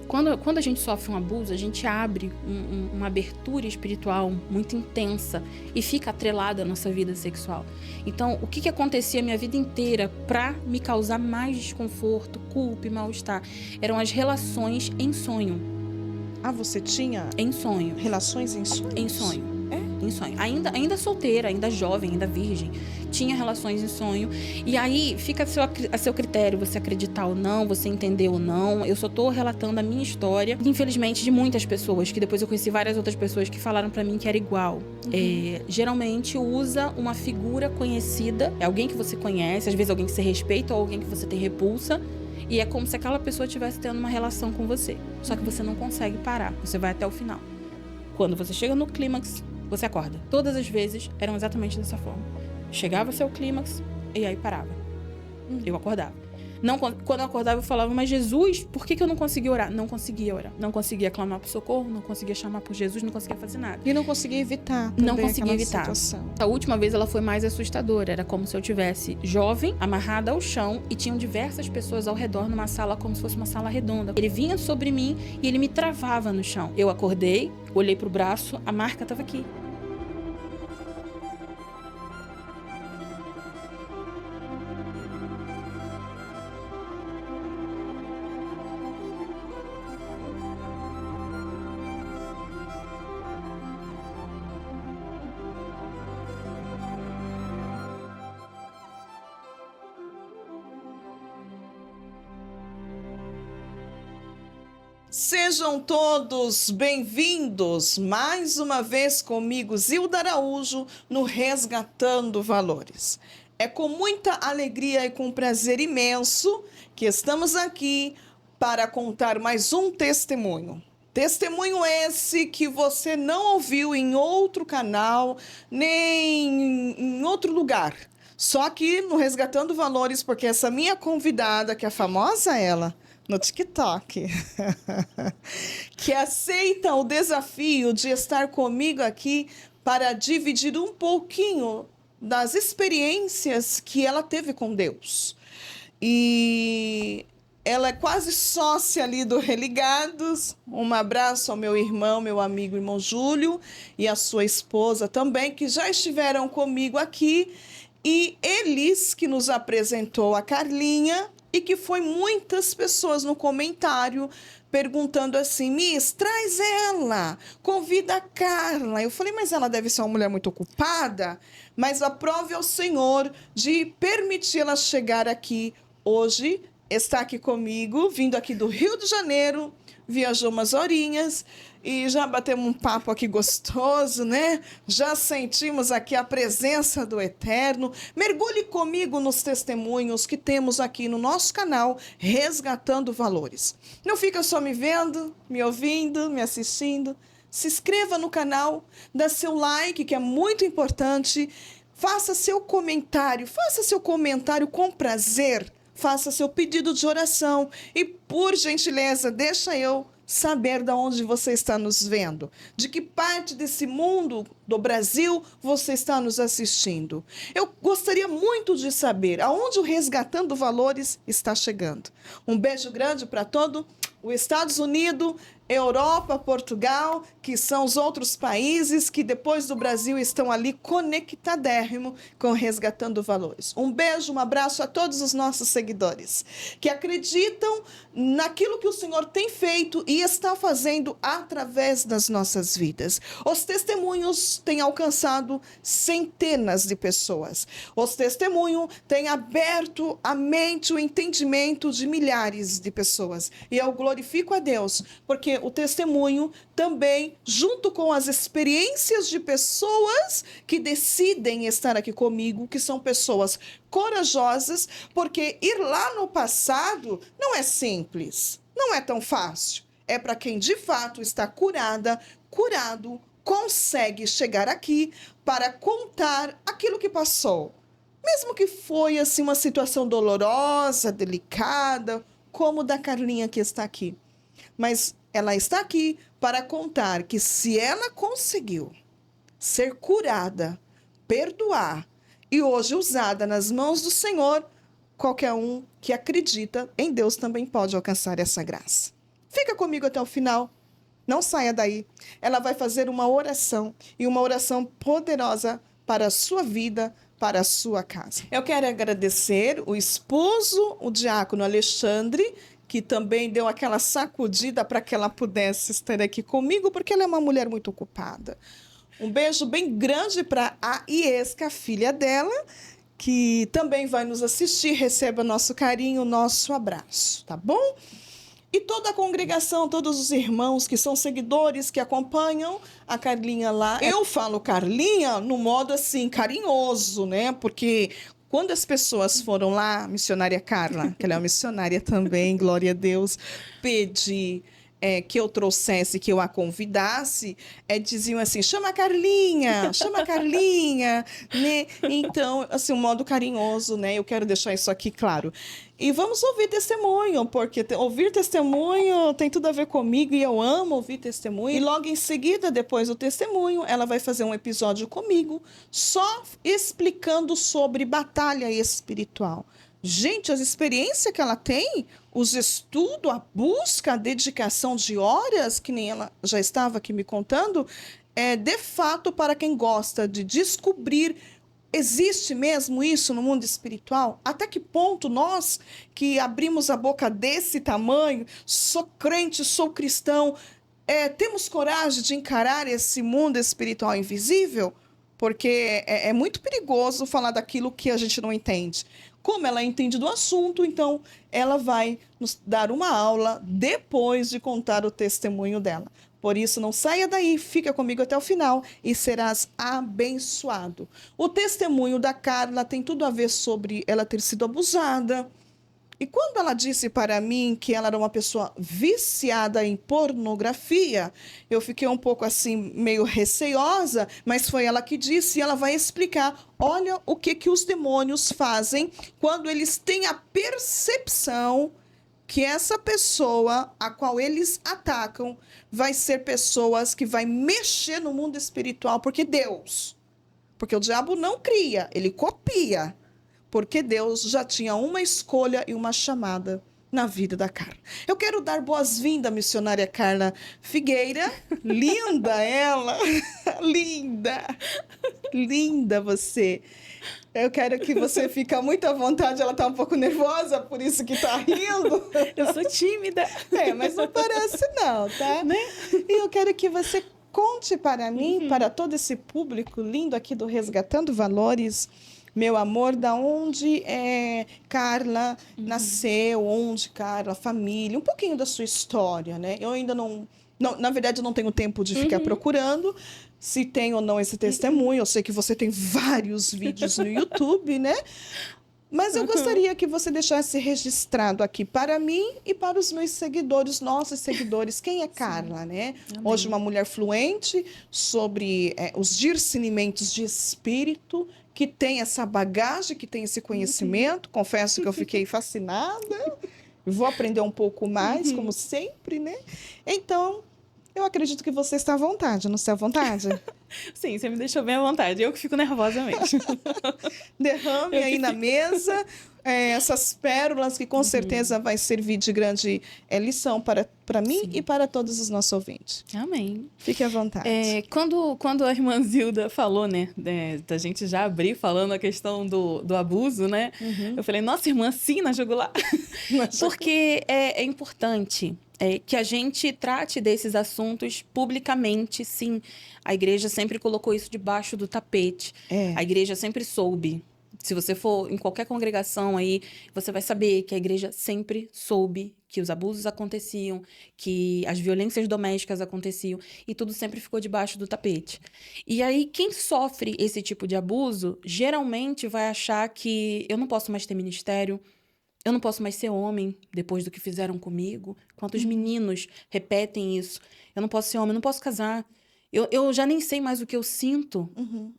Quando a gente sofre um abuso, a gente abre uma abertura espiritual muito intensa e fica atrelada à nossa vida sexual. Então, o que acontecia a minha vida inteira para me causar mais desconforto, culpa e mal-estar? Eram as relações em sonho. Ah, você tinha Em sonho. relações em sonhos? Em sonho. Em sonho. Ainda solteira, ainda jovem, ainda virgem. Tinha relações em sonho. E aí fica a seu critério você acreditar ou não, você entender ou não. Eu só tô relatando a minha história. Infelizmente, de muitas pessoas, que depois eu conheci várias outras pessoas que falaram pra mim que era igual. Geralmente usa uma figura conhecida, é alguém que você conhece, às vezes alguém que você respeita ou alguém que você tem repulsa. E é como se aquela pessoa estivesse tendo uma relação com você. Só que você não consegue parar. Você vai até o final. Quando você chega no clímax, você acorda. Todas as vezes eram exatamente dessa forma. Chegava seu clímax e aí parava. Eu acordava. Não, quando eu acordava eu falava, mas Jesus, por que eu não conseguia orar? Não conseguia orar. Não conseguia clamar por socorro, não conseguia chamar por Jesus, não conseguia fazer nada. E não conseguia evitar Não conseguia evitar. Situação. A última vez ela foi mais assustadora. Era como se eu tivesse jovem, amarrada ao chão e tinham diversas pessoas ao redor numa sala como se fosse uma sala redonda. Ele vinha sobre mim e ele me travava no chão. Eu acordei, olhei pro braço, a marca estava aqui. Sejam todos bem-vindos mais uma vez comigo, Zilda Araújo, no Resgatando Valores. É com muita alegria e com prazer imenso que estamos aqui para contar mais um testemunho. Testemunho esse que você não ouviu em outro canal, nem em outro lugar. Só aqui no Resgatando Valores, porque essa minha convidada, que é famosa ela, no TikTok, que aceita o desafio de estar comigo aqui para dividir um pouquinho das experiências que ela teve com Deus. E ela é quase sócia ali do Religados. Um abraço ao meu irmão, meu amigo, irmão Júlio, e a sua esposa também, que já estiveram comigo aqui. E eles que nos apresentou a Carlinha, e que foi muitas pessoas no comentário perguntando assim, Miss, traz ela, convida a Carla. Eu falei, mas ela deve ser uma mulher muito ocupada, mas aprove ao Senhor de permiti-la chegar aqui hoje, está aqui comigo, vindo aqui do Rio de Janeiro, viajou umas horinhas e já batemos um papo aqui gostoso, né? Já sentimos aqui a presença do Eterno. Mergulhe comigo nos testemunhos que temos aqui no nosso canal Resgatando Valores. Não fica só me vendo, me ouvindo, me assistindo. Se inscreva no canal, dá seu like, que é muito importante. Faça seu comentário com prazer. Faça seu pedido de oração e, por gentileza, deixa eu saber de onde você está nos vendo, de que parte desse mundo do Brasil você está nos assistindo. Eu gostaria muito de saber aonde o Resgatando Valores está chegando. Um beijo grande para todo os Estados Unidos, Europa, Portugal, que são os outros países que depois do Brasil estão ali conectadérrimo com Resgatando Valores. Um beijo, um abraço a todos os nossos seguidores que acreditam naquilo que o Senhor tem feito e está fazendo através das nossas vidas. Os testemunhos têm alcançado centenas de pessoas. Os testemunhos têm aberto a mente, o entendimento de milhares de pessoas. E eu glorifico a Deus, porque o testemunho também, junto com as experiências de pessoas que decidem estar aqui comigo, que são pessoas corajosas, porque ir lá no passado não é simples, não é tão fácil. É para quem de fato está curado, consegue chegar aqui para contar aquilo que passou. Mesmo que foi assim uma situação dolorosa, delicada, como da Carlinha que está aqui. Mas ela está aqui para contar que se ela conseguiu ser curada, perdoar e hoje usada nas mãos do Senhor, qualquer um que acredita em Deus também pode alcançar essa graça. Fica comigo até o final. Não saia daí. Ela vai fazer uma oração, e uma oração poderosa para a sua vida, para a sua casa. Eu quero agradecer o esposo, o diácono Alexandre, que também deu aquela sacudida para que ela pudesse estar aqui comigo, porque ela é uma mulher muito ocupada. Um beijo bem grande para a Iesca, filha dela, que também vai nos assistir. Receba nosso carinho, nosso abraço, tá bom? E toda a congregação, todos os irmãos que são seguidores, que acompanham a Carlinha lá. Eu falo Carlinha no modo assim, carinhoso, né? Porque quando as pessoas foram lá, missionária Carla, que ela é uma missionária também, glória a Deus, pedir que eu trouxesse, que eu a convidasse, diziam assim, chama a Carlinha, né? Então, assim, um modo carinhoso, né? Eu quero deixar isso aqui claro. E vamos ouvir testemunho, porque ouvir testemunho tem tudo a ver comigo e eu amo ouvir testemunho. E logo em seguida, depois do testemunho, ela vai fazer um episódio comigo, só explicando sobre batalha espiritual. Gente, as experiências que ela tem, os estudos, a busca, a dedicação de horas, que nem ela já estava aqui me contando, é de fato para quem gosta de descobrir. Existe mesmo isso no mundo espiritual? Até que ponto nós, que abrimos a boca desse tamanho, sou crente, sou cristão, temos coragem de encarar esse mundo espiritual invisível? Porque é muito perigoso falar daquilo que a gente não entende. Como ela entende do assunto, então ela vai nos dar uma aula depois de contar o testemunho dela. Por isso, não saia daí, fica comigo até o final e serás abençoado. O testemunho da Carla tem tudo a ver sobre ela ter sido abusada. E quando ela disse para mim que ela era uma pessoa viciada em pornografia, eu fiquei um pouco assim, meio receosa, mas foi ela que disse e ela vai explicar. Olha o que os demônios fazem quando eles têm a percepção que essa pessoa a qual eles atacam vai ser pessoas que vai mexer no mundo espiritual, porque o diabo não cria, ele copia. Porque Deus já tinha uma escolha e uma chamada na vida da Carla. Eu quero dar boas-vindas à missionária Carla Figueira. Linda ela! Linda você! Eu quero que você fique muito à vontade. Ela está um pouco nervosa, por isso que está rindo. Eu sou tímida. Mas não parece não, tá? Né? E eu quero que você conte para mim, para todo esse público lindo aqui do Resgatando Valores, meu amor, da onde Carla nasceu, onde Carla, família, um pouquinho da sua história, né? Eu ainda não na verdade, eu não tenho tempo de ficar procurando se tem ou não esse testemunho. Eu sei que você tem vários vídeos no YouTube, né? Mas eu gostaria que você deixasse registrado aqui para mim e para os meus seguidores, nossos seguidores, quem é Carla, né? Amém. Hoje uma mulher fluente sobre os discernimentos de espírito, que tem essa bagagem, que tem esse conhecimento. Confesso que eu fiquei fascinada. Vou aprender um pouco mais, como sempre, né? Então, eu acredito que você está à vontade, não está à vontade? Sim, você me deixou bem à vontade. Eu que fico nervosa mesmo. Derrame aí na mesa essas pérolas que com certeza vai servir de grande lição para mim e para todos os nossos ouvintes. Amém. Fique à vontade. Quando a irmã Zilda falou, né, da gente já abrir falando a questão do abuso, né? Eu falei, nossa, irmã, sim, na jugular. Porque é importante que a gente trate desses assuntos publicamente, sim. A igreja sempre colocou isso debaixo do tapete. A igreja sempre soube. Se você for em qualquer congregação aí, você vai saber que a igreja sempre soube que os abusos aconteciam, que as violências domésticas aconteciam, e tudo sempre ficou debaixo do tapete. E aí, quem sofre esse tipo de abuso, geralmente vai achar que eu não posso mais ter ministério, eu não posso mais ser homem depois do que fizeram comigo. Quantos meninos repetem isso? Eu não posso ser homem, eu não posso casar. Eu já nem sei mais o que eu sinto,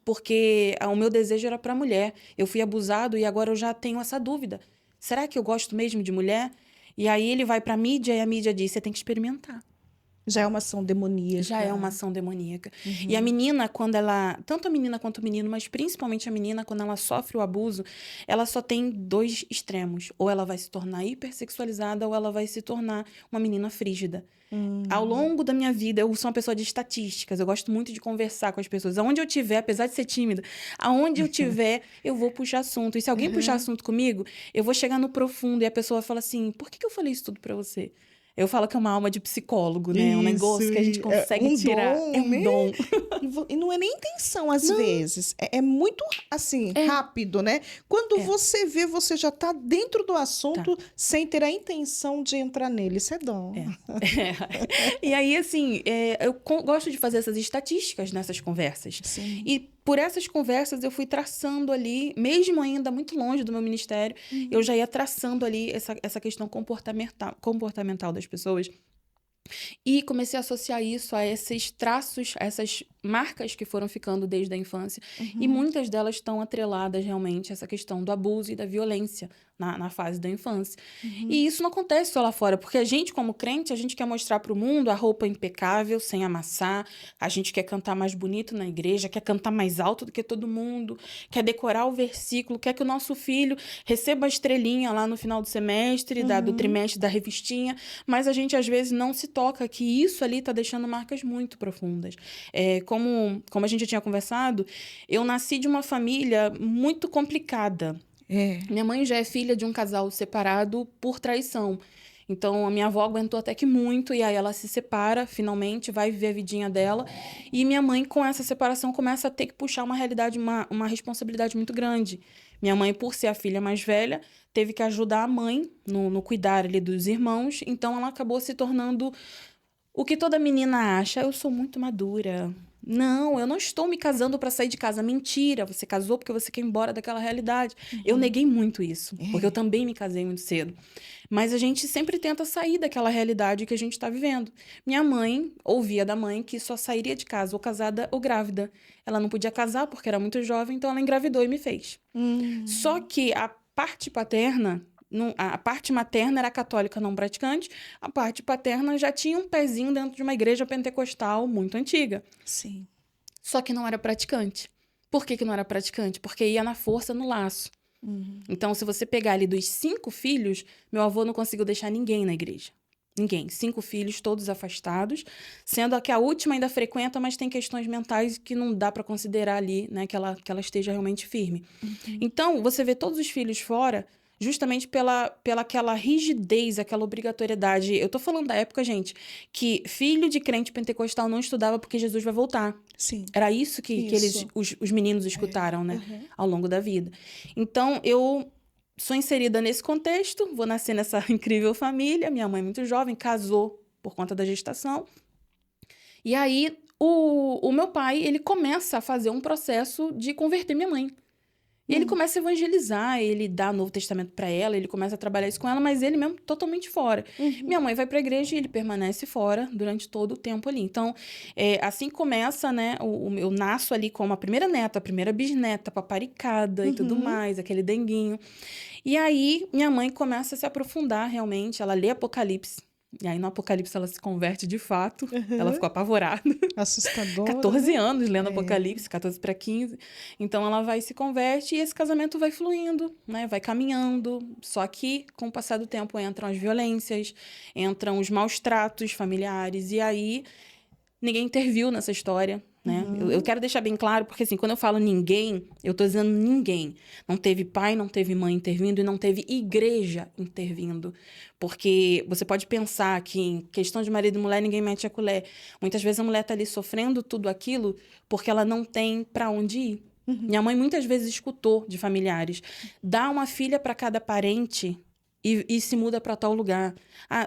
porque o meu desejo era para mulher. Eu fui abusado e agora eu já tenho essa dúvida. Será que eu gosto mesmo de mulher? E aí ele vai para a mídia e a mídia diz, você tem que experimentar. Já é uma ação demoníaca. Já é uma ação demoníaca. E a menina, quando ela... Tanto a menina quanto o menino, mas principalmente a menina, quando ela sofre o abuso, ela só tem dois extremos. Ou ela vai se tornar hipersexualizada, ou ela vai se tornar uma menina frígida. Ao longo da minha vida, eu sou uma pessoa de estatísticas. Eu gosto muito de conversar com as pessoas. Aonde eu tiver, apesar de ser tímida, aonde eu tiver, eu vou puxar assunto. E se alguém puxar assunto comigo, eu vou chegar no profundo. E a pessoa fala assim, por que eu falei isso tudo pra você? Eu falo que é uma alma de psicólogo, né? É um negócio que a gente consegue tirar. Dom, É um né? dom. E não é nem intenção, às vezes. É muito, assim, rápido, né? Quando você vê, você já tá dentro do assunto sem ter a intenção de entrar nele. Isso é dom. E aí, assim, eu gosto de fazer essas estatísticas nessas conversas. Sim. E por essas conversas eu fui traçando ali, mesmo ainda muito longe do meu ministério, eu já ia traçando ali essa questão comportamental das pessoas. E comecei a associar isso a esses traços, a essas marcas que foram ficando desde a infância. E muitas delas estão atreladas realmente a essa questão do abuso e da violência na fase da infância. E isso não acontece só lá fora, porque a gente, como crente, a gente quer mostrar para o mundo a roupa impecável, sem amassar, a gente quer cantar mais bonito na igreja, quer cantar mais alto do que todo mundo, quer decorar o versículo, quer que o nosso filho receba a estrelinha lá no final do semestre, do trimestre, da revistinha, mas a gente às vezes não se toca que isso ali está deixando marcas muito profundas. Como a gente já tinha conversado, eu nasci de uma família muito complicada. Minha mãe já é filha de um casal separado por traição. Então, a minha avó aguentou até que muito, e aí ela se separa, finalmente, vai viver a vidinha dela. E minha mãe, com essa separação, começa a ter que puxar uma realidade, uma responsabilidade muito grande. Minha mãe, por ser a filha mais velha, teve que ajudar a mãe no cuidar ali dos irmãos. Então, ela acabou se tornando o que toda menina acha. Eu sou muito madura. Não, eu não estou me casando para sair de casa. Mentira, você casou porque você quer ir embora daquela realidade. Eu neguei muito isso, porque eu também me casei muito cedo. Mas a gente sempre tenta sair daquela realidade que a gente está vivendo. Minha mãe ouvia da mãe que só sairia de casa ou casada ou grávida. Ela não podia casar porque era muito jovem, então ela engravidou e me fez. Só que a parte paterna... A parte materna era católica não praticante, a parte paterna já tinha um pezinho dentro de uma igreja pentecostal muito antiga. Sim. Só que não era praticante. Por que não era praticante? Porque ia na força, no laço. Então, se você pegar ali dos 5 filhos, meu avô não conseguiu deixar ninguém na igreja. Ninguém. 5 filhos, todos afastados, sendo que a última ainda frequenta, mas tem questões mentais que não dá para considerar ali, né, que ela esteja realmente firme. Então, você vê todos os filhos fora, justamente pela aquela rigidez, aquela obrigatoriedade. Eu tô falando da época, gente, que filho de crente pentecostal não estudava porque Jesus vai voltar. Sim. Era isso que os meninos escutaram, né, ao longo da vida. Então, eu sou inserida nesse contexto, vou nascer nessa incrível família. Minha mãe, muito jovem, casou por conta da gestação. E aí, o meu pai, ele começa a fazer um processo de converter minha mãe. E ele começa a evangelizar, ele dá o Novo Testamento para ela, ele começa a trabalhar isso com ela, mas ele mesmo totalmente fora. Minha mãe vai para a igreja e ele permanece fora durante todo o tempo ali. Então, assim começa, né? Eu nasço ali como a primeira neta, a primeira bisneta, paparicada e tudo mais, aquele denguinho. E aí, minha mãe começa a se aprofundar realmente, ela lê Apocalipse. E aí, no Apocalipse, ela se converte de fato. Ela ficou apavorada. Assustadora. 14 anos lendo Apocalipse, 14 para 15. Então, ela vai e se converte e esse casamento vai fluindo, né? Vai caminhando. Só que, com o passar do tempo, entram as violências, entram os maus tratos familiares. E aí, ninguém interviu nessa história, né? Eu quero deixar bem claro, porque assim, quando eu falo ninguém, eu tô dizendo ninguém. Não teve pai, não teve mãe intervindo e não teve igreja intervindo. Porque você pode pensar que em questão de marido e mulher, ninguém mete a colher. Muitas vezes a mulher tá ali sofrendo tudo aquilo porque ela não tem para onde ir. Minha mãe muitas vezes escutou de familiares. Dá uma filha para cada parente e se muda para tal lugar.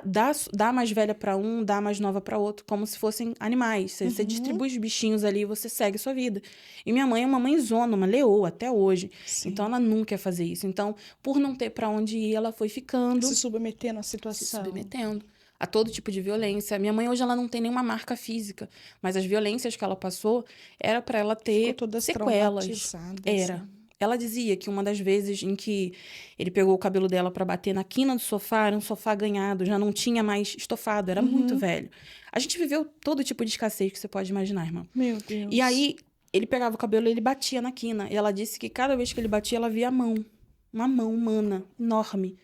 Dá a mais velha para um, dá a mais nova para outro, como se fossem animais. Você distribui os bichinhos ali e você segue a sua vida. E minha mãe é uma mãezona, uma leoa até hoje. Sim. Então, ela nunca ia fazer isso. Então, por não ter para onde ir, ela foi ficando... Se submetendo à situação. Se submetendo a todo tipo de violência. Minha mãe hoje ela não tem nenhuma marca física, mas as violências que ela passou era para ela ter Ficou toda sequelas. traumatizada, Era. assim. Ela dizia que uma das vezes em que ele pegou o cabelo dela para bater na quina do sofá, era um sofá ganhado, já não tinha mais estofado, era muito velho. A gente viveu todo tipo de escassez que você pode imaginar, irmã. Meu Deus. E aí, ele pegava o cabelo e ele batia na quina. E ela disse que cada vez que ele batia, ela via a mão. Uma mão humana, enorme,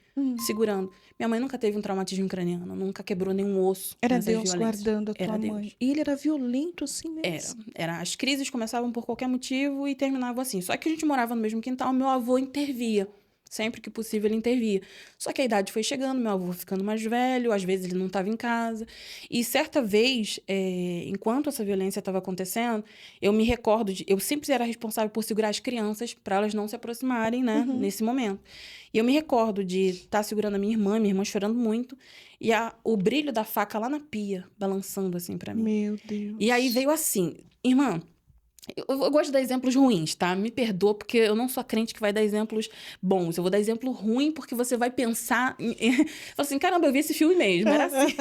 segurando. Minha mãe nunca teve um traumatismo craniano, nunca quebrou nenhum osso. Era nessas Deus violências. guardando a tua Era mãe. Deus. E ele era violento assim mesmo? Era. As crises começavam por qualquer motivo e terminavam assim. Só que a gente morava no mesmo quintal, meu avô intervia. Sempre que possível ele intervia. Só que a idade foi chegando, meu avô foi ficando mais velho, às vezes ele não estava em casa. E certa vez, enquanto essa violência estava acontecendo, eu me recordo eu sempre era responsável por segurar as crianças para elas não se aproximarem, né, nesse momento. E eu me recordo de estar segurando a minha irmã chorando muito, e o brilho da faca lá na pia, balançando assim para mim. Meu Deus. E aí veio assim, irmã. Eu gosto de dar exemplos ruins, tá? Me perdoa, porque eu não sou a crente que vai dar exemplos bons. Eu vou dar exemplo ruim, porque você vai pensar... Fala assim, caramba, eu vi esse filme mesmo, era assim.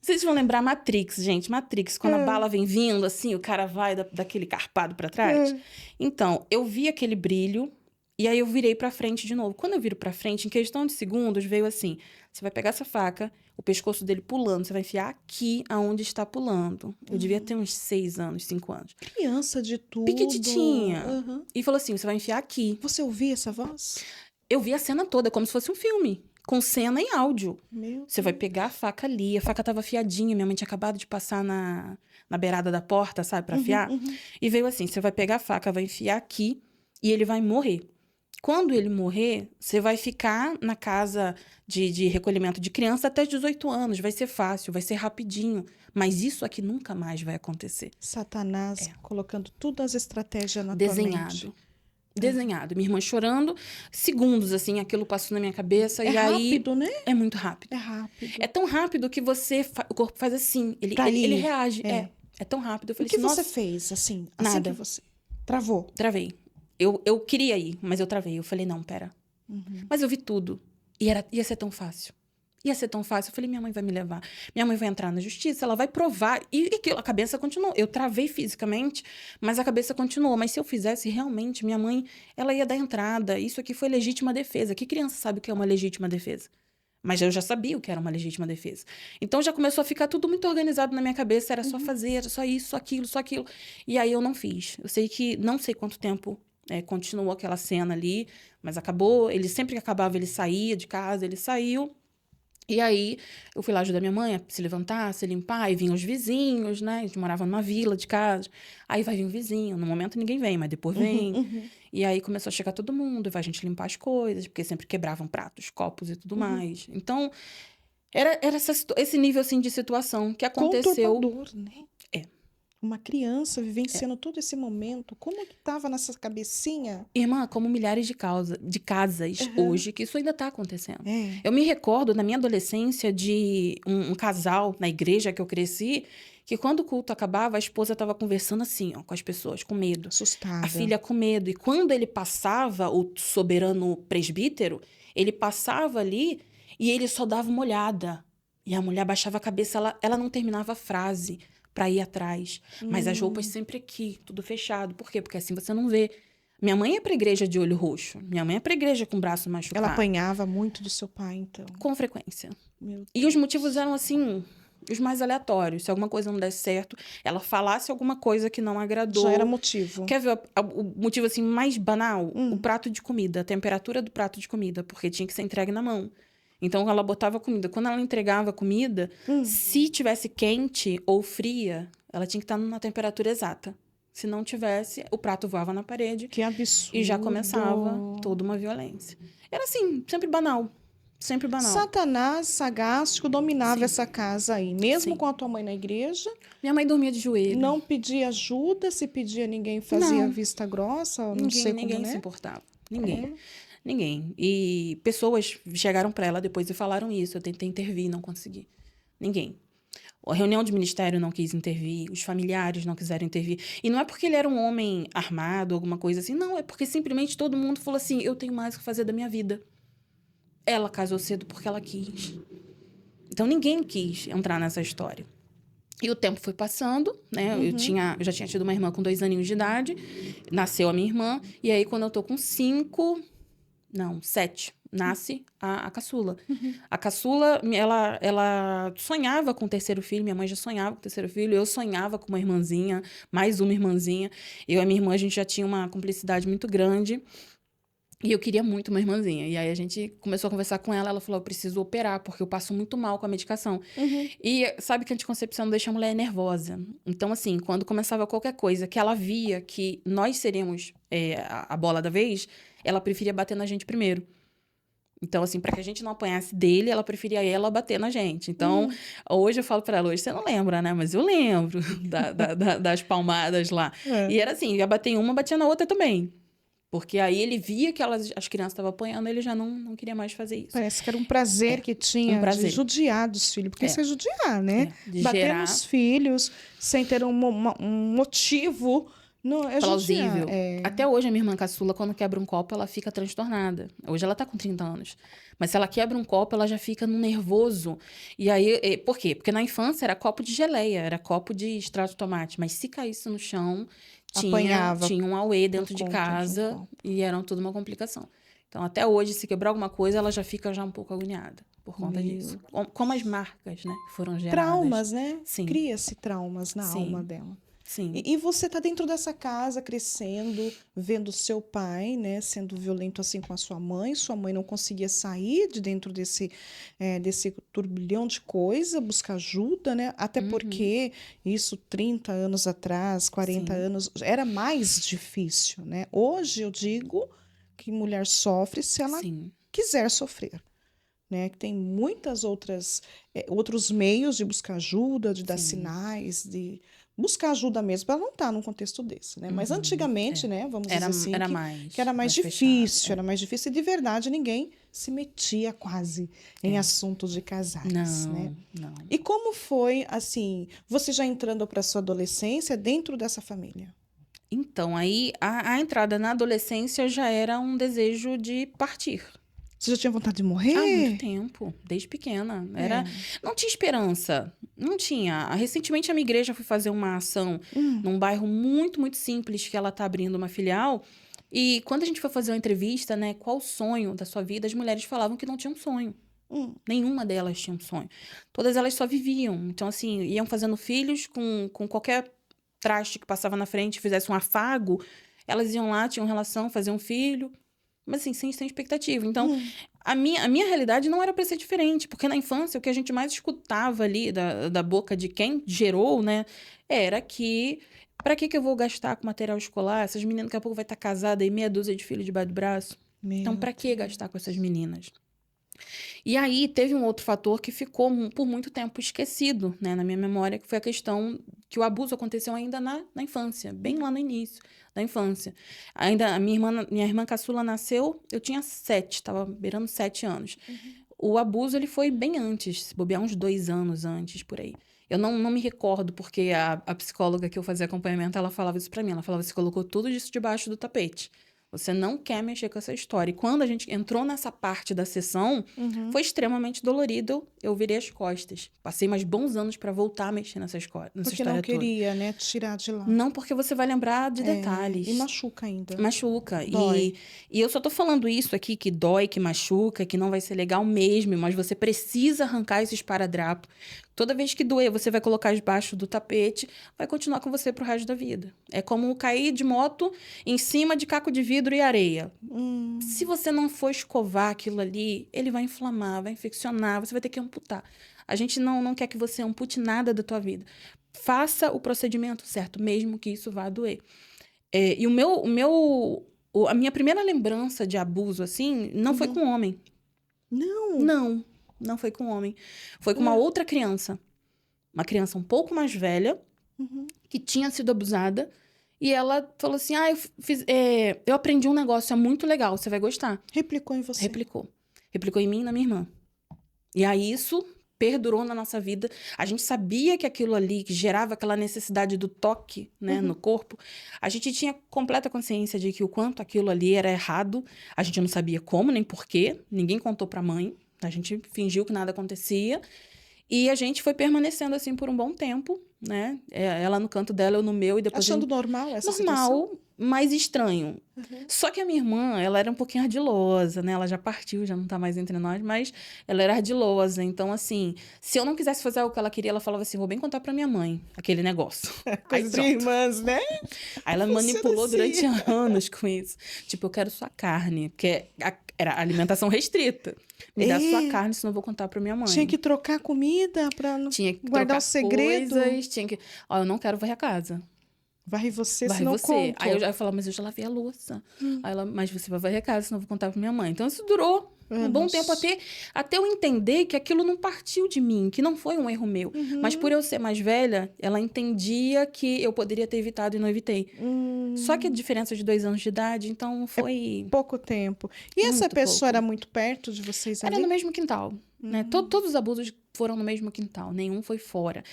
Vocês vão lembrar Matrix, gente. Matrix, quando a bala vem vindo, assim, o cara vai daquele carpado pra trás. Então, eu vi aquele brilho, e aí eu virei pra frente de novo. Quando eu viro pra frente, em questão de segundos, veio assim... Você vai pegar essa faca, o pescoço dele pulando, você vai enfiar aqui aonde está pulando. Eu devia ter uns 6 anos, 5 anos. Criança de tudo. Piquititinha. E falou assim, você vai enfiar aqui. Você ouvia essa voz? Eu vi a cena toda, como se fosse um filme. Com cena e áudio. Meu Você vai pegar a faca ali. A faca tava afiadinha. Minha mãe tinha acabado de passar na beirada da porta, sabe? Pra afiar. E veio assim, você vai pegar a faca, vai enfiar aqui. E ele vai morrer. Quando ele morrer, você vai ficar na casa de recolhimento de criança até 18 anos. Vai ser fácil, vai ser rapidinho. Mas isso aqui nunca mais vai acontecer. Satanás colocando todas as estratégias na tua Desenhado. mente. Desenhado. Minha irmã chorando. Segundos, assim, aquilo passou na minha cabeça. É e aí, rápido, né? é muito rápido. É rápido. É tão rápido que o corpo faz assim. Ele reage. É tão rápido. Eu O falei que assim, você nossa, fez, assim? Nada. Que você travou? Travei. Eu queria ir, mas eu travei. Eu falei, não, pera. Mas eu vi tudo. E ia ser tão fácil. Ia ser tão fácil. Eu falei, minha mãe vai me levar. Minha mãe vai entrar na justiça, ela vai provar. E aquilo, a cabeça continuou. Eu travei fisicamente, mas a cabeça continuou. Mas se eu fizesse, realmente, minha mãe, ela ia dar entrada. Isso aqui foi legítima defesa. Que criança sabe o que é uma legítima defesa? Mas eu já sabia o que era uma legítima defesa. Então, já começou a ficar tudo muito organizado na minha cabeça. Era só fazer, era só isso, só aquilo. E aí, eu não fiz. Eu sei que, não sei quanto tempo continuou aquela cena ali, mas acabou. Ele sempre que acabava, ele saía de casa, ele saiu. E aí, eu fui lá ajudar minha mãe a se levantar, a se limpar, e vinham os vizinhos, né? A gente morava numa vila de casa. Aí vai vir um vizinho. No momento, ninguém vem, mas depois vem. E aí, começou a chegar todo mundo, vai a gente limpar as coisas, porque sempre quebravam pratos, copos e tudo mais. Então, era esse nível, assim, de situação que aconteceu. Conturbador, né? Uma criança vivenciando todo esse momento. Como que estava nessa cabecinha? Irmã, como milhares de casas hoje, que isso ainda está acontecendo. É. Eu me recordo, na minha adolescência, de um casal na igreja que eu cresci, que quando o culto acabava, a esposa estava conversando assim, ó, com as pessoas, com medo. Assustada. A filha com medo. E quando ele passava, o soberano presbítero, ele passava ali e ele só dava uma olhada. E a mulher baixava a cabeça, ela não terminava a frase para ir atrás. Mas as roupas sempre aqui, tudo fechado. Por quê? Porque assim você não vê. Minha mãe ia pra igreja de olho roxo. Minha mãe ia pra igreja com o braço machucado. Ela apanhava muito do seu pai, então. Com frequência. Meu Deus. E os motivos eram assim, os mais aleatórios. Se alguma coisa não desse certo, ela falasse alguma coisa que não agradou. Já era motivo. Quer ver o motivo assim mais banal? O prato de comida, a temperatura do prato de comida, porque tinha que ser entregue na mão. Então, ela botava comida. Quando ela entregava a comida, se tivesse quente ou fria, ela tinha que estar na temperatura exata. Se não tivesse, o prato voava na parede. Que absurdo. E já começava toda uma violência. Era assim, sempre banal. Sempre banal. Satanás sagástico dominava essa casa aí. Mesmo com a tua mãe na igreja. Minha mãe dormia de joelho. Não pedia ajuda. Se pedia, ninguém fazia vista grossa. Não sei como, ninguém né? se importava. Ninguém. Ninguém. E pessoas chegaram para ela depois e falaram isso. Eu tentei intervir, não consegui. Ninguém. A reunião de ministério não quis intervir. Os familiares não quiseram intervir. E não é porque ele era um homem armado, alguma coisa assim. Não, é porque simplesmente todo mundo falou assim, eu tenho mais o que fazer da minha vida. Ela casou cedo porque ela quis. Então, ninguém quis entrar nessa história. E o tempo foi passando, né? Eu já tinha tido uma irmã com 2 aninhos de idade. Nasceu a minha irmã. E aí, quando eu tô com 7, nasce a caçula. A caçula, ela sonhava com o terceiro filho. Minha mãe já sonhava com o terceiro filho. Eu sonhava com uma irmãzinha, mais uma irmãzinha. Eu e a minha irmã, a gente já tinha uma cumplicidade muito grande. E eu queria muito uma irmãzinha. E aí a gente começou a conversar com ela. Ela falou, eu preciso operar, porque eu passo muito mal com a medicação. E sabe que a anticoncepção deixa a mulher nervosa. Então, assim, quando começava qualquer coisa que ela via que nós seríamos a bola da vez, ela preferia bater na gente primeiro. Então, assim, para que a gente não apanhasse dele, ela preferia ela bater na gente. Então, hoje eu falo para ela, hoje você não lembra, né? Mas eu lembro das palmadas lá. E era assim, ia bater em uma, batia na outra também. Porque aí ele via que as crianças estavam apanhando, ele já não queria mais fazer isso. Parece que era um prazer que tinha de judiar dos filhos. Porque isso é judiar, né? De bater gerar... nos filhos sem ter um motivo... Não, é plausível. Até hoje, a minha irmã caçula, quando quebra um copo, ela fica transtornada. Hoje ela tá com 30 anos. Mas se ela quebra um copo, ela já fica num nervoso. E aí, por quê? Porque na infância era copo de geleia, era copo de extrato de tomate. Mas se caísse no chão, tinha um auê dentro de casa e era tudo uma complicação. Então, até hoje, se quebrar alguma coisa, ela já fica um pouco agoniada por conta disso. Como as marcas, né, que foram geradas. Traumas, né? Sim. Cria-se traumas na alma dela. Sim. E você está dentro dessa casa, crescendo, vendo seu pai, né, sendo violento assim com a sua mãe não conseguia sair de dentro desse turbilhão de coisa, buscar ajuda, né? Até porque isso 30 anos atrás, 40 anos, era mais difícil, né? Hoje eu digo que mulher sofre se ela quiser sofrer. Né, que tem muitas outros meios de buscar ajuda, de dar sinais, de buscar ajuda mesmo, para ela não estar num contexto desse, né? Mas antigamente, né, vamos dizer assim, que era mais difícil, fechado, era mais difícil, e de verdade ninguém se metia quase em assuntos de casais, né? Não. E como foi, assim, você já entrando para sua adolescência dentro dessa família? Então, aí, a entrada na adolescência já era um desejo de partir. Você já tinha vontade de morrer? Há muito tempo, desde pequena. Não tinha esperança, não tinha. Recentemente, a minha igreja foi fazer uma ação num bairro muito, muito simples, que ela tá abrindo uma filial. E quando a gente foi fazer uma entrevista, né, qual o sonho da sua vida, as mulheres falavam que não tinham sonho. Nenhuma delas tinha um sonho. Todas elas só viviam. Então, assim, iam fazendo filhos com qualquer traste que passava na frente, fizesse um afago, elas iam lá, tinham relação, faziam um filho... Mas assim, sem expectativa. Então, a minha realidade não era para ser diferente. Porque na infância, o que a gente mais escutava ali da boca de quem gerou, né? Era que... Para que eu vou gastar com material escolar? Essas meninas daqui a pouco vai estar casada e meia dúzia de filhos debaixo do braço. Então, para que gastar com essas meninas? E aí, teve um outro fator que ficou por muito tempo esquecido, né, na minha memória, que foi a questão que o abuso aconteceu ainda na infância, bem lá no início da infância. Ainda a minha irmã caçula nasceu, eu tinha 7, estava beirando 7 anos. O abuso, ele foi bem antes, se bobear uns 2 anos antes, por aí. Eu não me recordo, porque a psicóloga que eu fazia acompanhamento, ela falava isso pra mim. Ela falava, você colocou tudo isso debaixo do tapete. Você não quer mexer com essa história. E quando a gente entrou nessa parte da sessão, foi extremamente dolorido. Eu virei as costas. Passei mais bons anos para voltar a mexer nessa história toda. Porque não queria, né, tirar de lá. Não, porque você vai lembrar de detalhes. E machuca ainda. Machuca. Dói. E eu só tô falando isso aqui, que dói, que machuca, que não vai ser legal mesmo, mas você precisa arrancar esse esparadrapo. Toda vez que doer, você vai colocar debaixo do tapete, vai continuar com você pro resto da vida. É como cair de moto em cima de caco de vidro e areia. Se você não for escovar aquilo ali, ele vai inflamar, vai infeccionar, você vai ter que amputar. A gente não quer que você ampute nada da tua vida. Faça o procedimento certo, mesmo que isso vá doer. E a minha primeira lembrança de abuso, assim, não foi com homem. Não foi com homem. Foi com uma outra criança. Uma criança um pouco mais velha, que tinha sido abusada. E ela falou assim, eu aprendi um negócio, é muito legal, você vai gostar. Replicou em você. Replicou em mim e na minha irmã. E aí isso perdurou na nossa vida. A gente sabia que aquilo ali, que gerava aquela necessidade do toque, né, no corpo, a gente tinha completa consciência de que o quanto aquilo ali era errado. A gente não sabia como, nem porquê. Ninguém contou pra mãe. A gente fingiu que nada acontecia. E a gente foi permanecendo assim por um bom tempo, né? Ela no canto dela, eu no meu, e depois... Achando normal essa situação? Normal, mas estranho. Só que a minha irmã, ela era um pouquinho ardilosa, né? Ela já partiu, já não tá mais entre nós, mas ela era ardilosa. Então, assim, se eu não quisesse fazer o que ela queria, ela falava assim, vou bem contar pra minha mãe aquele negócio. Aí, Coisa de pronto. irmãs, né? Aí ela Funciona manipulou assim. durante anos com isso. Tipo, eu quero sua carne, porque era alimentação restrita. Me dá sua carne, senão eu vou contar pra minha mãe. Tinha que trocar comida pra não Tinha que guardar trocar o segredo. coisas, tinha que... Ó, eu não quero varrer a casa. Varre você, Varre senão você. conto. Aí eu falava, mas eu já lavei a louça. Aí ela, mas você vai varrer a casa, senão eu vou contar pra minha mãe. Então isso durou um bom tempo até eu entender que aquilo não partiu de mim, que não foi um erro meu. Mas por eu ser mais velha, ela entendia que eu poderia ter evitado e não evitei. Só que a diferença de 2 anos de idade, então foi... Pouco tempo. E essa Muito pessoa pouco. era muito perto de vocês ali? Era no mesmo quintal, né? Todos os abusos foram no mesmo quintal, nenhum foi fora.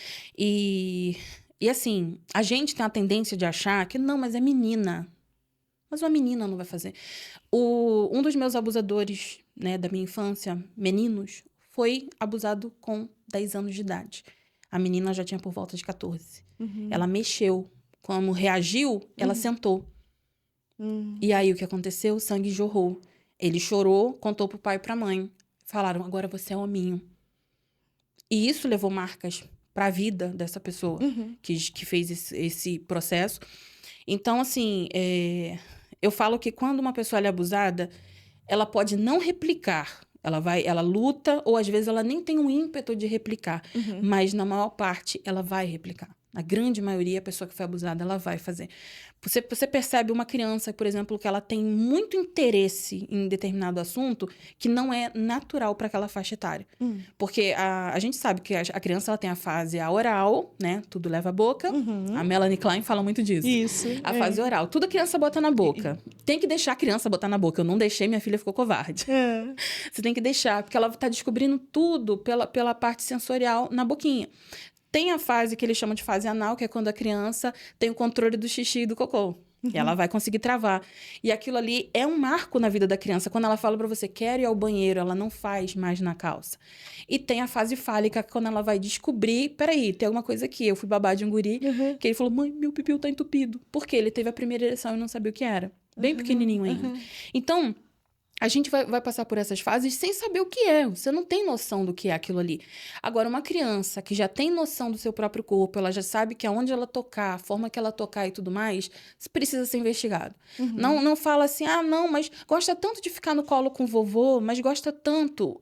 E assim, a gente tem a tendência de achar que não, mas é menina. Mas uma menina não vai fazer. Um dos meus abusadores, né, da minha infância, meninos, foi abusado com 10 anos de idade. A menina já tinha por volta de 14. Ela mexeu. Quando reagiu, ela sentou. E aí, o que aconteceu? O sangue jorrou. Ele chorou, contou pro pai e pra mãe. Falaram, agora você é hominho. E isso levou marcas pra vida dessa pessoa que fez esse processo. Então, assim, eu falo que quando uma pessoa é abusada, ela pode não replicar. Ela luta, ou às vezes ela nem tem um ímpeto de replicar. Mas, na maior parte, ela vai replicar. Na grande maioria, a pessoa que foi abusada, ela vai fazer. Você percebe uma criança, por exemplo, que ela tem muito interesse em determinado assunto que não é natural para aquela faixa etária. Porque a gente sabe que a criança ela tem a fase oral, né? Tudo leva à boca. A Melanie Klein fala muito disso. Isso. A fase oral. Tudo a criança bota na boca. Tem que deixar a criança botar na boca. Eu não deixei, minha filha ficou covarde. Você tem que deixar, porque ela tá descobrindo tudo pela parte sensorial na boquinha. Tem a fase que eles chamam de fase anal, que é quando a criança tem o controle do xixi e do cocô. E ela vai conseguir travar. E aquilo ali é um marco na vida da criança. Quando ela fala pra você, quero ir ao banheiro, ela não faz mais na calça. E tem a fase fálica, quando ela vai descobrir, peraí, tem alguma coisa aqui. Eu fui babá de um guri, que ele falou, mãe, meu pipiu tá entupido. Por quê? Ele teve a primeira ereção e não sabia o que era. Bem pequenininho ainda. Então... a gente vai passar por essas fases sem saber o que é. Você não tem noção do que é aquilo ali. Agora, uma criança que já tem noção do seu próprio corpo, ela já sabe que aonde ela tocar, a forma que ela tocar e tudo mais, isso precisa ser investigado. Não fala assim, não, mas gosta tanto de ficar no colo com o vovô, mas gosta tanto.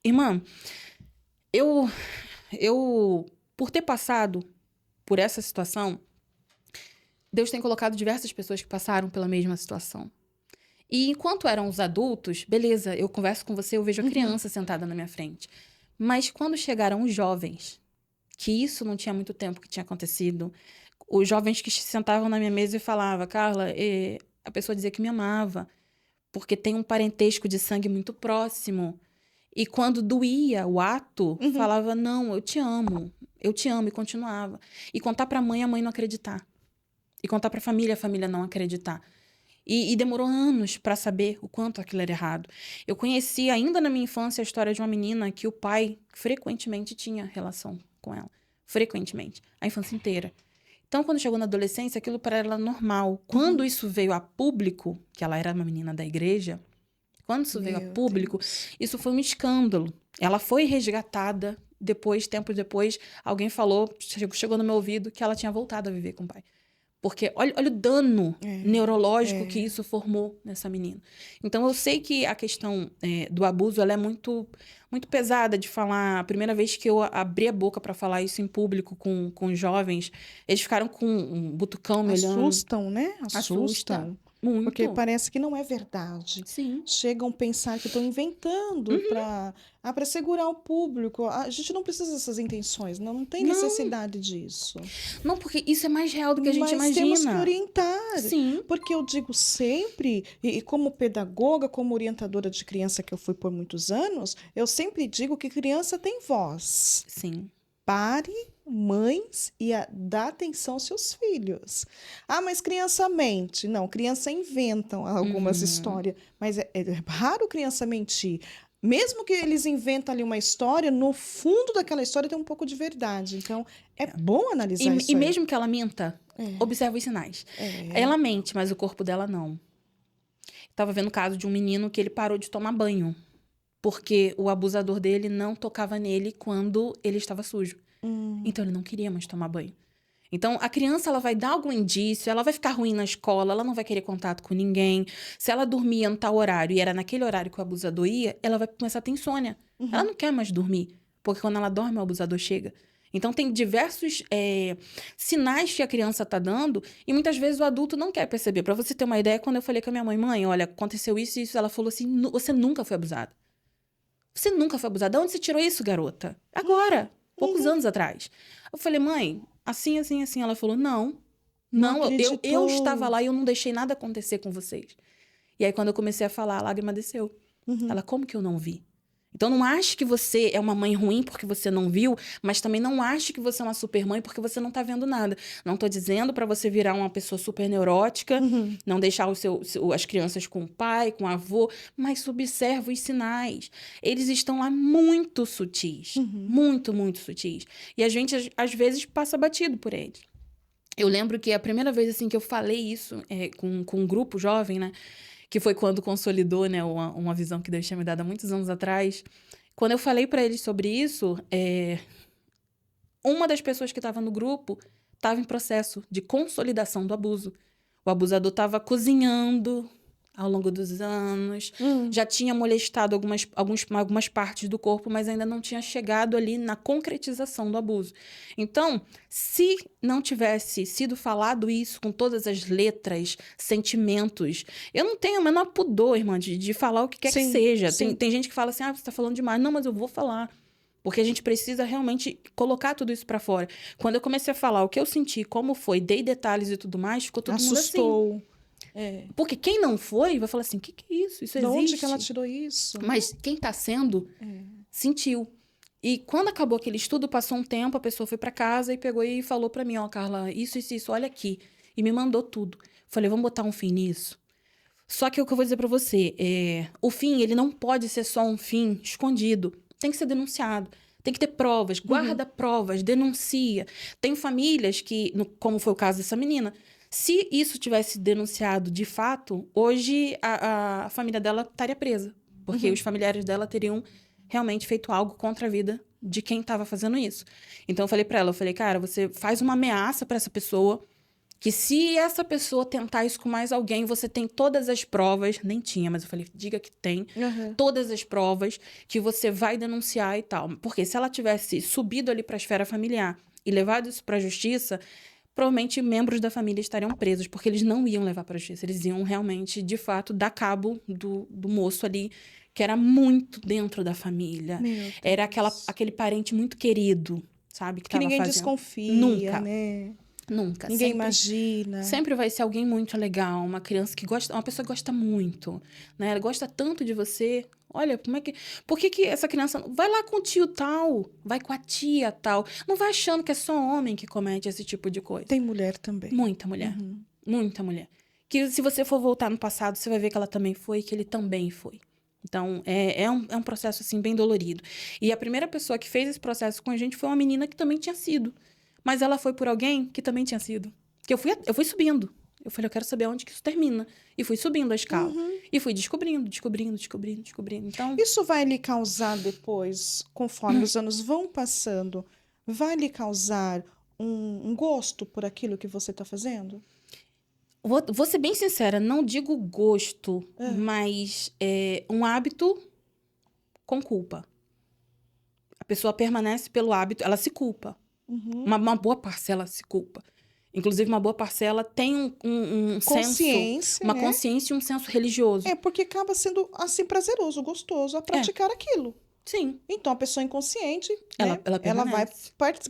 Irmã, eu por ter passado por essa situação, Deus tem colocado diversas pessoas que passaram pela mesma situação. E enquanto eram os adultos, beleza, eu converso com você, eu vejo a criança sentada na minha frente. Mas quando chegaram os jovens, que isso não tinha muito tempo que tinha acontecido, os jovens que sentavam na minha mesa e falavam, Carla, a pessoa dizia que me amava, porque tem um parentesco de sangue muito próximo. E quando doía o ato, falava, não, eu te amo, e continuava. E contar pra mãe, a mãe não acreditar. E contar pra família, a família não acreditar. E demorou anos para saber o quanto aquilo era errado. Eu conheci ainda na minha infância a história de uma menina que o pai frequentemente tinha relação com ela. Frequentemente. A infância inteira. Então, quando chegou na adolescência, aquilo para ela era normal. Quando isso veio a público, que ela era uma menina da igreja, quando isso veio a público, isso foi um escândalo. Ela foi resgatada depois, tempo depois, alguém falou, chegou no meu ouvido que ela tinha voltado a viver com o pai. Porque olha o dano neurológico que isso formou nessa menina. Então, eu sei que a questão do abuso ela é muito, muito pesada de falar. A primeira vez que eu abri a boca para falar isso em público com jovens, eles ficaram com um butucão me olhando. Assustam, né? Assustam. Muito. Porque parece que não é verdade. Sim. Chegam a pensar que estão inventando para segurar o público. A gente não precisa dessas intenções, não tem necessidade disso. Não, porque isso é mais real do que a gente imagina. Mas temos que orientar. Sim. Porque eu digo sempre, e como pedagoga, como orientadora de criança que eu fui por muitos anos, eu sempre digo que criança tem voz. Sim. Pare, mães, e dá atenção aos seus filhos. Mas criança mente. Não, criança inventam algumas histórias. Mas é raro criança mentir. mesmo que eles inventam ali uma história, no fundo daquela história tem um pouco de verdade. Então, é bom analisar isso E aí. mesmo que ela minta, observa os sinais. Ela mente, mas o corpo dela não. Tava vendo o caso de um menino que ele parou de tomar banho. Porque o abusador dele não tocava nele quando ele estava sujo. Então, ele não queria mais tomar banho. Então, a criança, ela vai dar algum indício, ela vai ficar ruim na escola, ela não vai querer contato com ninguém. Se ela dormia no tal horário e era naquele horário que o abusador ia, ela vai começar a ter insônia. Ela não quer mais dormir, porque quando ela dorme, o abusador chega. Então, tem diversos sinais que a criança tá dando e muitas vezes o adulto não quer perceber. Pra você ter uma ideia, quando eu falei com a minha mãe, olha, aconteceu isso e isso, ela falou assim, você nunca foi abusada. Você nunca foi abusada. De onde você tirou isso, garota? Agora, poucos anos atrás. Eu falei, mãe, assim, assim, assim. Ela falou, não, eu estava lá e eu não deixei nada acontecer com vocês. E aí, quando eu comecei a falar, a lágrima desceu. Ela, como que eu não vi? Então, não ache que você é uma mãe ruim porque você não viu, mas também não ache que você é uma super mãe porque você não tá vendo nada. Não tô dizendo pra você virar uma pessoa super neurótica, não deixar as crianças com o pai, com o avô, mas observa os sinais. Eles estão lá muito sutis. Muito, muito sutis. E a gente, às vezes, passa batido por eles. Eu lembro que a primeira vez assim, que eu falei isso com um grupo jovem, né? Que foi quando consolidou, né, uma visão que Deus tinha me dado há muitos anos atrás. Quando eu falei para eles sobre isso, uma das pessoas que estava no grupo estava em processo de consolidação do abuso. O abusador estava cozinhando ao longo dos anos, já tinha molestado algumas partes do corpo, mas ainda não tinha chegado ali na concretização do abuso. Então, se não tivesse sido falado isso com todas as letras, sentimentos, eu não tenho o menor pudor, irmã, de falar o que quer que seja. Tem gente que fala assim, você tá falando demais. Não, mas eu vou falar. Porque a gente precisa realmente colocar tudo isso pra fora. Quando eu comecei a falar o que eu senti, como foi, dei detalhes e tudo mais, ficou todo mundo assim. Assustou. Porque quem não foi vai falar assim, o que é isso? Isso existe? De onde que ela tirou isso? Mas quem tá sendo, sentiu. E quando acabou aquele estudo, passou um tempo, a pessoa foi pra casa e pegou e falou pra mim, Carla, isso, olha aqui. E me mandou tudo. Falei, vamos botar um fim nisso? Só que o que eu vou dizer pra você, o fim, ele não pode ser só um fim escondido. Tem que ser denunciado. Tem que ter provas, guarda provas, denuncia. Tem famílias que, como foi o caso dessa menina, se isso tivesse denunciado de fato, hoje a família dela estaria presa. Porque os familiares dela teriam realmente feito algo contra a vida de quem estava fazendo isso. Então, eu falei pra ela, cara, você faz uma ameaça pra essa pessoa, que se essa pessoa tentar isso com mais alguém, você tem todas as provas, nem tinha, mas eu falei, diga que tem, todas as provas que você vai denunciar e tal. Porque se ela tivesse subido ali pra esfera familiar e levado isso pra justiça, provavelmente membros da família estariam presos, porque eles não iam levar para a justiça. Eles iam realmente, de fato, dar cabo do moço ali, que era muito dentro da família. Era aquele parente muito querido, sabe? Que ninguém fazendo. Desconfia, Nunca. né? Nunca. Ninguém imagina. Sempre vai ser alguém muito legal, uma criança que gosta, uma pessoa que gosta muito, né? Ela gosta tanto de você. Olha, por que essa criança vai lá com o tio tal, vai com a tia tal, não vai achando que é só homem que comete esse tipo de coisa. Tem mulher também. Muita mulher. Muita mulher. Que se você for voltar no passado, você vai ver que ela também foi, que ele também foi. Então, é um processo, assim, bem dolorido. E a primeira pessoa que fez esse processo com a gente foi uma menina que também tinha sido. Mas ela foi por alguém que também tinha sido. Que eu fui subindo. Eu falei, eu quero saber onde que isso termina. E fui subindo a escala. E fui descobrindo. Então, isso vai lhe causar depois, conforme os anos vão passando, vai lhe causar um gosto por aquilo que você está fazendo? Vou ser bem sincera, não digo gosto, mas um hábito com culpa. A pessoa permanece pelo hábito, ela se culpa. Uma boa parcela se culpa. Inclusive, uma boa parcela tem um consciência, senso, uma consciência e um senso religioso. Porque acaba sendo, assim, prazeroso, gostoso a praticar aquilo. Sim. Então, a pessoa inconsciente, ela vai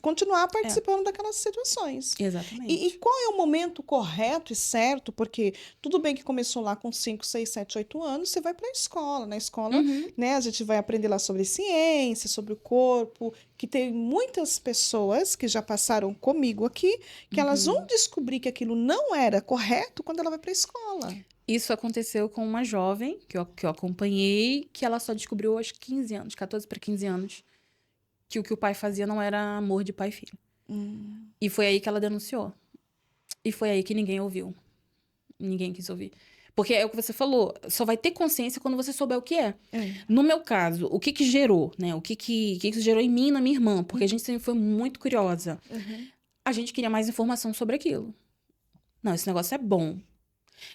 continuar participando daquelas situações. Exatamente. E qual é o momento correto e certo? Porque tudo bem que começou lá com 5, 6, 7, 8 anos, você vai para a escola. Na escola, né, a gente vai aprender lá sobre ciência, sobre o corpo, que tem muitas pessoas que já passaram comigo aqui, que elas vão descobrir que aquilo não era correto quando ela vai para a escola. Isso aconteceu com uma jovem que eu acompanhei, que ela só descobriu aos 15 anos, 14 para 15 anos, que o pai fazia não era amor de pai e filho. E foi aí que ela denunciou. E foi aí que ninguém ouviu. Ninguém quis ouvir. Porque é o que você falou, só vai ter consciência quando você souber o que é. No meu caso, o que gerou, né? O que isso gerou em mim e na minha irmã? Porque a gente sempre foi muito curiosa. A gente queria mais informação sobre aquilo. Não, esse negócio é bom.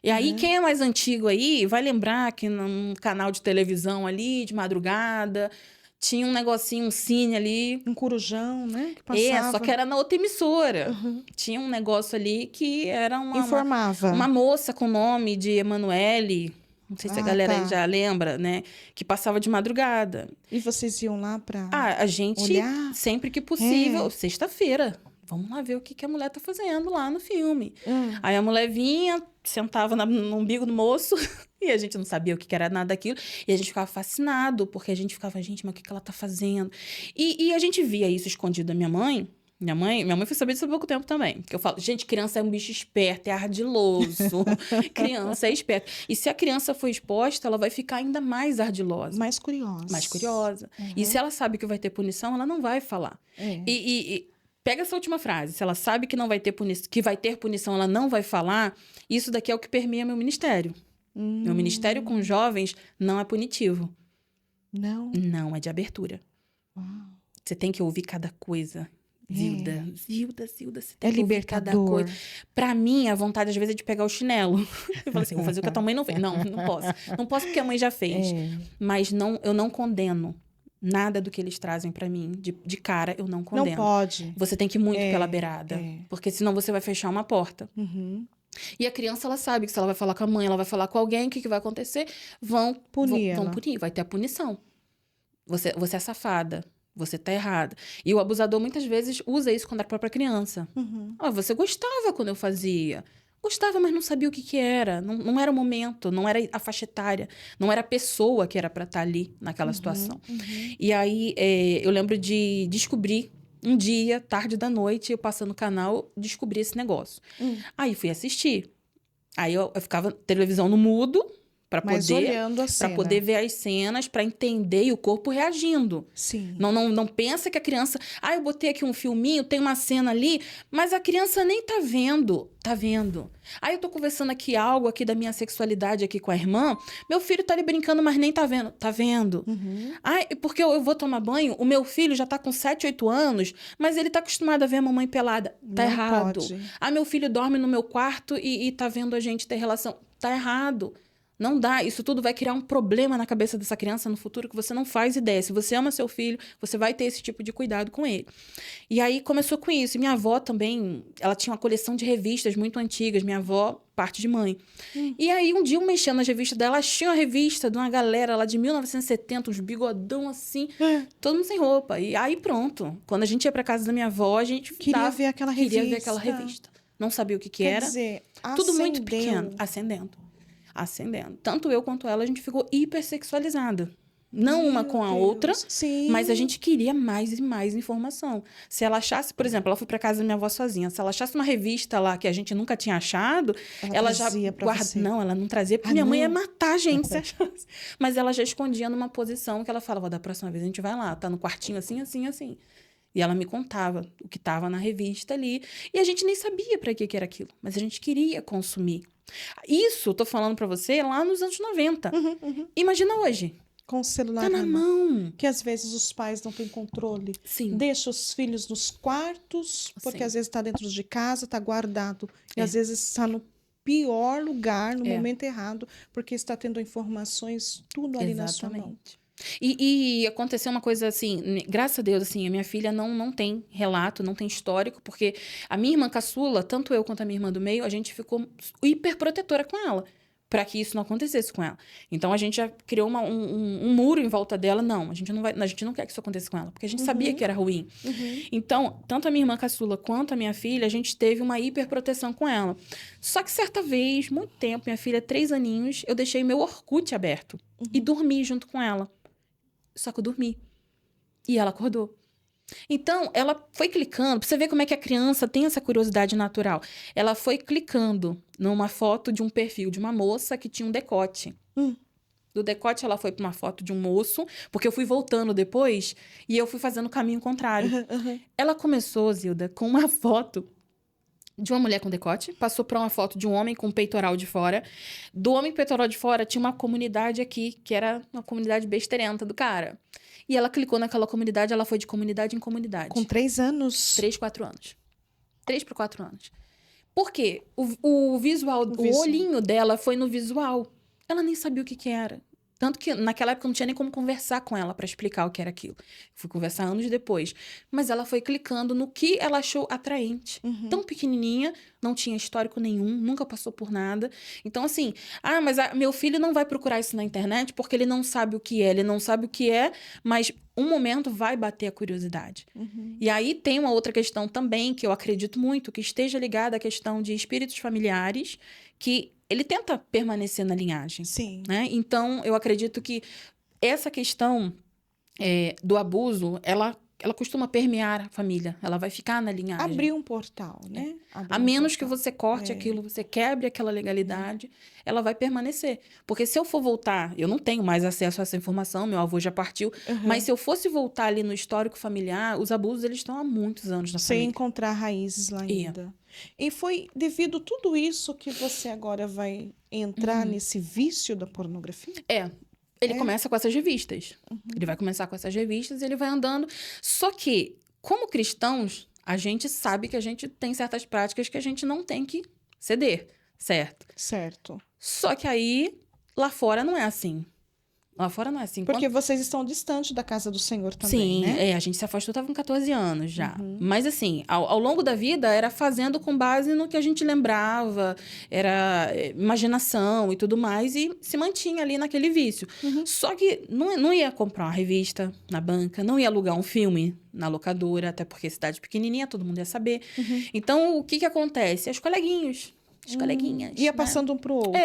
E aí, quem é mais antigo aí, vai lembrar que num canal de televisão ali, de madrugada, tinha um negocinho, um cine ali. Um corujão, né? Que passava. Só que era na outra emissora. Tinha um negócio ali que era Informava. uma moça com o nome de Emanuele. Não sei se a galera aí já lembra, né? Que passava de madrugada. E vocês iam lá pra a gente, olhar? sempre que possível, sexta-feira. Vamos lá ver o que a mulher tá fazendo lá no filme. Aí a mulher vinha, sentava no umbigo do moço e a gente não sabia o que era nada daquilo. E a gente ficava fascinado, porque a gente ficava, gente, mas o que ela tá fazendo? E a gente via isso escondido da minha mãe. Minha mãe foi saber disso há pouco tempo também. Porque eu falo, gente, criança é um bicho esperto, é ardiloso. Criança é esperta. E se a criança for exposta, ela vai ficar ainda mais ardilosa. Mais curiosa. Mais curiosa. E se ela sabe que vai ter punição, ela não vai falar. E pega essa última frase. Se ela sabe que não vai ter que vai ter punição, ela não vai falar. Isso daqui é o que permeia meu ministério. Meu ministério com jovens não é punitivo. Não? Não, é de abertura. Uau. Você tem que ouvir cada coisa. Zilda, você tem que ouvir cada coisa. Pra mim, a vontade, às vezes, é de pegar o chinelo. Eu falo assim, vou fazer o que a tua mãe não fez. Não posso. Não posso porque a mãe já fez. Mas eu não condeno. Nada do que eles trazem pra mim, de cara, eu não condeno. Não pode. Você tem que ir muito pela beirada. Porque senão você vai fechar uma porta. E a criança, ela sabe que se ela vai falar com a mãe, ela vai falar com alguém, o que vai acontecer? Vão punir, vai ter a punição. Você é safada. Você tá errada. E o abusador, muitas vezes, usa isso quando é a própria criança. Você gostava quando eu fazia. Gostava, mas não sabia o que era. Não era o momento, não era a faixa etária. Não era a pessoa que era pra estar ali naquela situação. E aí, eu lembro de descobrir, um dia, tarde da noite, eu passando no canal, descobri esse negócio. Aí fui assistir. Aí eu ficava televisão no mudo, para poder ver as cenas, para entender e o corpo reagindo. Sim. Não pensa que a criança... eu botei aqui um filminho, tem uma cena ali, mas a criança nem tá vendo. Tá vendo. Eu tô conversando aqui algo aqui da minha sexualidade aqui com a irmã, meu filho tá ali brincando, mas nem tá vendo. Tá vendo. Porque eu vou tomar banho, o meu filho já tá com 7, 8 anos, mas ele tá acostumado a ver a mamãe pelada. Tá não errado. Pode. Meu filho dorme no meu quarto e tá vendo a gente ter relação. Tá errado. Não dá. Isso tudo vai criar um problema na cabeça dessa criança no futuro que você não faz ideia. Se você ama seu filho, você vai ter esse tipo de cuidado com ele. E aí começou com isso. E minha avó também, ela tinha uma coleção de revistas muito antigas. Minha avó, parte de mãe. E aí um dia eu mexendo nas revistas dela, achei uma revista de uma galera lá de 1970, uns bigodão assim, todo mundo sem roupa. E aí pronto. Quando a gente ia pra casa da minha avó, a gente queria ver aquela revista. Não sabia o que era. Quer dizer, tudo muito pequeno. Acendendo. Tanto eu quanto ela, a gente ficou hipersexualizada. Não uma com a outra, mas a gente queria mais e mais informação. Se ela achasse, por exemplo, ela foi pra casa da minha avó sozinha. Se ela achasse uma revista lá que a gente nunca tinha achado, ela já guardava. Não, ela não trazia, porque minha mãe ia matar a gente se achasse. Mas ela já escondia numa posição que ela falava, da próxima vez a gente vai lá, tá no quartinho assim, assim, assim. E ela me contava o que estava na revista ali. E a gente nem sabia para que era aquilo, mas a gente queria consumir. Isso, tô falando para você, lá nos anos 90. Imagina hoje. Com o celular tá na mão. Que às vezes os pais não têm controle. Sim. Deixa os filhos nos quartos, porque às vezes está dentro de casa, está guardado. E às vezes está no pior lugar, no momento errado, porque está tendo informações tudo ali na sua mão. E aconteceu uma coisa assim, graças a Deus, assim, a minha filha não tem relato, não tem histórico, porque a minha irmã caçula, tanto eu quanto a minha irmã do meio, a gente ficou hiperprotetora com ela, para que isso não acontecesse com ela. Então a gente já criou um muro em volta dela. Não, a gente não quer que isso aconteça com ela, porque a gente sabia que era ruim. Então, tanto a minha irmã caçula quanto a minha filha, a gente teve uma hiperproteção com ela. Só que certa vez, muito tempo, minha filha, 3 aninhos, eu deixei meu Orkut aberto e dormi junto com ela. Só que eu dormi. E ela acordou. Então, ela foi clicando, pra você ver como é que a criança tem essa curiosidade natural. Ela foi clicando numa foto de um perfil de uma moça que tinha um decote. Do decote, ela foi pra uma foto de um moço, porque eu fui voltando depois e eu fui fazendo o caminho contrário. Ela começou, Zilda, com uma foto de uma mulher com decote, passou pra uma foto de um homem com peitoral de fora. Do homem com peitoral de fora, tinha uma comunidade aqui, que era uma comunidade besteirenta do cara. E ela clicou naquela comunidade, ela foi de comunidade em comunidade. Com 3 anos. 3, 4 anos. 3 para 4 anos. Por quê? O visual, o olhinho dela foi no visual. Ela nem sabia o que era. Tanto que naquela época não tinha nem como conversar com ela para explicar o que era aquilo. Fui conversar anos depois. Mas ela foi clicando no que ela achou atraente. Tão pequenininha, não tinha histórico nenhum, nunca passou por nada. Então, assim, mas meu filho não vai procurar isso na internet porque ele não sabe o que é. Ele não sabe o que é, mas um momento vai bater a curiosidade. E aí tem uma outra questão também que eu acredito muito, que esteja ligada à questão de espíritos familiares, que ele tenta permanecer na linhagem. Sim. Né? Então, eu acredito que essa questão do abuso, ela costuma permear a família. Ela vai ficar na linhagem. Abrir um portal, né? A menos que você corte aquilo, você quebre aquela legalidade, ela vai permanecer. Porque se eu for voltar, eu não tenho mais acesso a essa informação, meu avô já partiu, mas se eu fosse voltar ali no histórico familiar, os abusos, eles estão há muitos anos na família. Sem encontrar raízes lá ainda. E foi devido a tudo isso que você agora vai entrar nesse vício da pornografia? Ele começa com essas revistas. Ele vai começar com essas revistas e ele vai andando. Só que, como cristãos, a gente sabe que a gente tem certas práticas que a gente não tem que ceder, certo? Certo. Só que aí, lá fora não é assim. Lá fora não é assim. Porque vocês estão distantes da casa do Senhor também, né? Sim, a gente se afastou, estava com 14 anos já. Mas assim, ao longo da vida, era fazendo com base no que a gente lembrava, era imaginação e tudo mais, e se mantinha ali naquele vício. Só que não ia comprar uma revista na banca, não ia alugar um filme na locadora, até porque cidade pequenininha, todo mundo ia saber. Então, o que acontece? As coleguinhas. Ia passando um pro outro.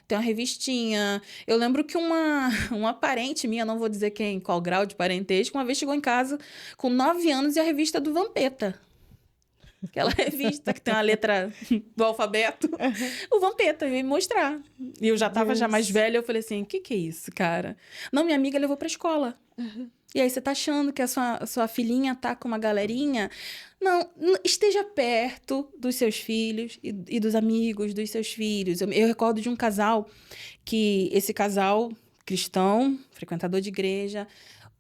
Tem uma revistinha. Eu lembro que uma parente minha, não vou dizer qual grau de parentesco, uma vez chegou em casa com 9 anos e a revista do Vampeta. Aquela revista que tem a letra do alfabeto. O Vampeta, ia me mostrar. E eu já estava já mais velha, eu falei assim, o que é isso, cara? Não, minha amiga levou pra escola. E aí você tá achando que a sua filhinha tá com uma galerinha? Não, esteja perto dos seus filhos e dos amigos dos seus filhos. Eu recordo de um casal, que esse casal cristão, frequentador de igreja,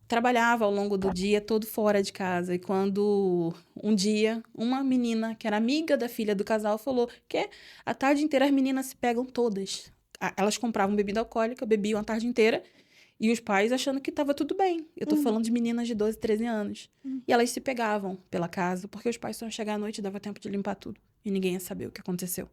trabalhava ao longo do dia todo fora de casa. E quando um dia, uma menina, que era amiga da filha do casal, falou que a tarde inteira as meninas se pegam todas. Elas compravam bebida alcoólica, bebiam a tarde inteira, e os pais achando que estava tudo bem. Eu tô falando de meninas de 12, 13 anos. E elas se pegavam pela casa, porque os pais só iam chegar à noite e dava tempo de limpar tudo. E ninguém ia saber o que aconteceu.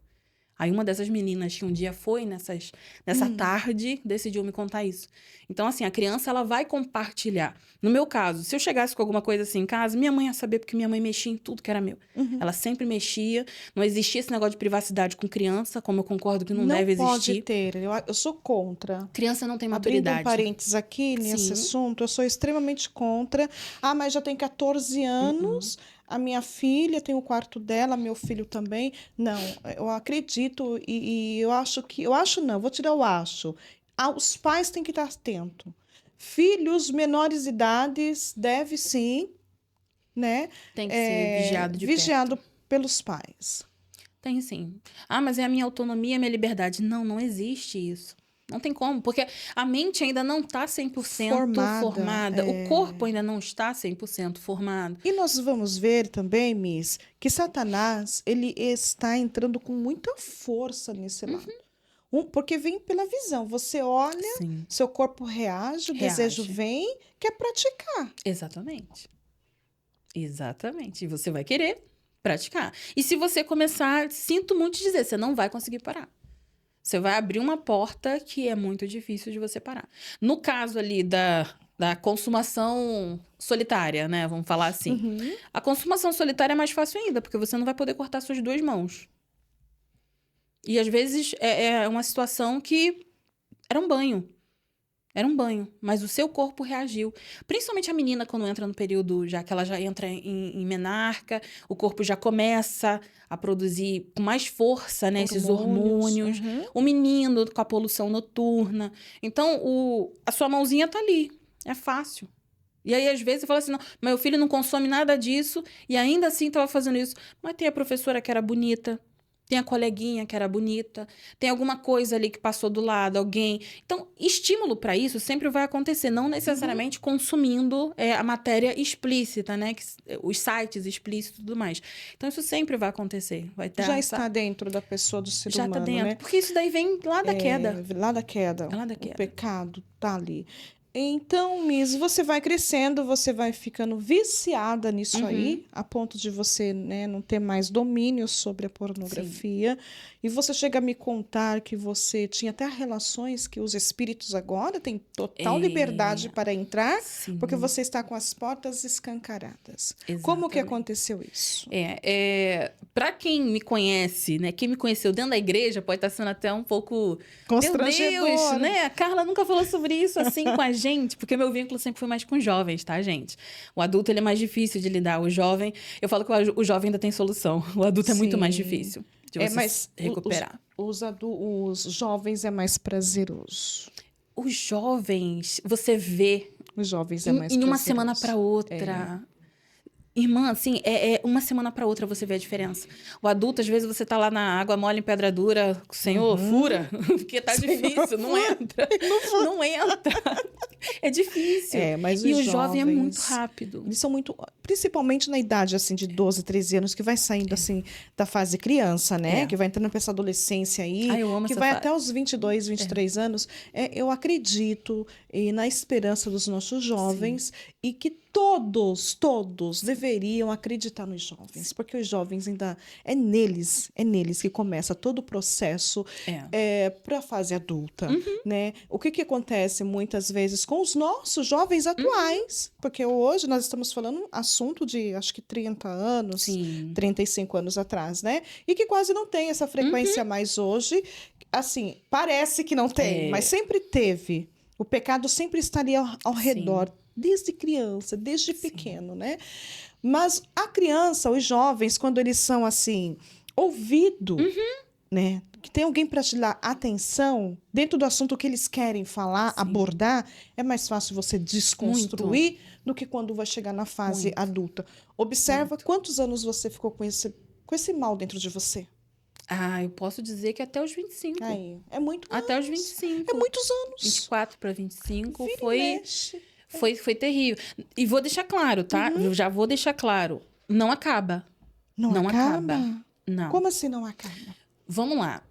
Aí uma dessas meninas que um dia foi nessa tarde, decidiu me contar isso. Então, assim, a criança, ela vai compartilhar. No meu caso, se eu chegasse com alguma coisa assim em casa, minha mãe ia saber, porque minha mãe mexia em tudo que era meu. Ela sempre mexia. Não existia esse negócio de privacidade com criança, como eu concordo que não deve existir. Não pode ter. Eu sou contra. Criança não tem maturidade. Abrindo um parênteses aqui nesse assunto, eu sou extremamente contra. Mas já tem 14 anos... A minha filha tem o quarto dela, meu filho também. Não, eu acredito e eu acho que... Eu acho não, vou tirar o acho. Os pais têm que estar atentos. Filhos menores de idades deve sim, né? Tem que ser vigiado de vigiado perto. Pelos pais. Tem sim. Mas é a minha autonomia, a minha liberdade. Não existe isso. Não tem como, porque a mente ainda não está 100% formada. O corpo ainda não está 100% formado. E nós vamos ver também, Miss, que Satanás, ele está entrando com muita força nesse lado. Porque vem pela visão. Você olha, seu corpo reage, o desejo vem, quer praticar. Exatamente. E você vai querer praticar. E se você começar, sinto muito dizer, você não vai conseguir parar. Você vai abrir uma porta que é muito difícil de você parar. No caso ali da consumação solitária, né? Vamos falar assim. A consumação solitária é mais fácil ainda, porque você não vai poder cortar suas 2 mãos. E às vezes é uma situação que era um banho. Era um banho, mas o seu corpo reagiu. Principalmente a menina quando entra no período, já que ela já entra em menarca, o corpo já começa a produzir com mais força, né, esses hormônios. O menino com a poluição noturna. Então, a sua mãozinha tá ali. É fácil. E aí, às vezes, você fala assim, não, meu filho não consome nada disso e ainda assim estava fazendo isso. Mas tem a professora que era bonita, tem a coleguinha que era bonita, tem alguma coisa ali que passou do lado, alguém. Então, estímulo para isso sempre vai acontecer, não necessariamente consumindo a matéria explícita, né? Os sites explícitos e tudo mais. Então, isso sempre vai acontecer. Vai ter Já está dentro da pessoa, do ser humano, já está dentro, né? porque isso daí vem lá da queda. Lá da queda. Lá da queda. O pecado tá ali. Então, Miss, você vai crescendo, você vai ficando viciada nisso aí, a ponto de você, né, não ter mais domínio sobre a pornografia. Sim. E você chega a me contar que você tinha até relações que os espíritos agora têm total liberdade para entrar, sim, porque você está com as portas escancaradas. Exatamente. Como que aconteceu isso? Para quem me conhece, né, quem me conheceu dentro da igreja, pode estar sendo até um pouco constrangedor, meu Deus, né? A Carla nunca falou sobre isso assim com a gente, porque meu vínculo sempre foi mais com jovens, tá, gente? O adulto, ele é mais difícil de lidar. O jovem, eu falo que o jovem ainda tem solução. O adulto, sim, é muito mais difícil de você mas recuperar. Os jovens é mais prazeroso. Os jovens, você vê... Os jovens é mais prazeroso. Em uma semana para outra... Irmã, assim, uma semana para outra você vê a diferença. O adulto, às vezes, você tá lá na água mole em pedra dura, Senhor, fura, porque tá difícil, não entra. Não entra. É difícil. Mas e o jovem é muito rápido. Eles são muito... Principalmente na idade, assim, de 12, 13 anos, que vai saindo, assim, da fase criança, né? Que vai entrando pra essa adolescência aí. Eu amo que essa vai fase. Até os 22, 23 anos. Eu acredito na esperança dos nossos jovens, sim, e que todos deveriam acreditar nos jovens, porque os jovens ainda... É neles que começa todo o processo para a fase adulta, né? O que acontece muitas vezes com os nossos jovens atuais, porque hoje nós estamos falando assunto de, acho que 30 anos, sim, 35 anos atrás, né? E que quase não tem essa frequência mais hoje. Assim, parece que não tem, mas sempre teve. O pecado sempre estaria ao redor, desde criança, desde pequeno, né? Mas a criança, os jovens, quando eles são assim, ouvido, né? Que tem alguém para te dar atenção dentro do assunto que eles querem falar, abordar, é mais fácil você desconstruir do que quando vai chegar na fase adulta. Observa quantos anos você ficou com esse mal dentro de você. Eu posso dizer que até os 25. É muito anos. Até os 25. É muitos anos. 24 para 25 mexe. Foi terrível. E vou deixar claro, tá? Eu já vou deixar claro. Não acaba. Não acaba. Não. Como assim não acaba? Vamos lá.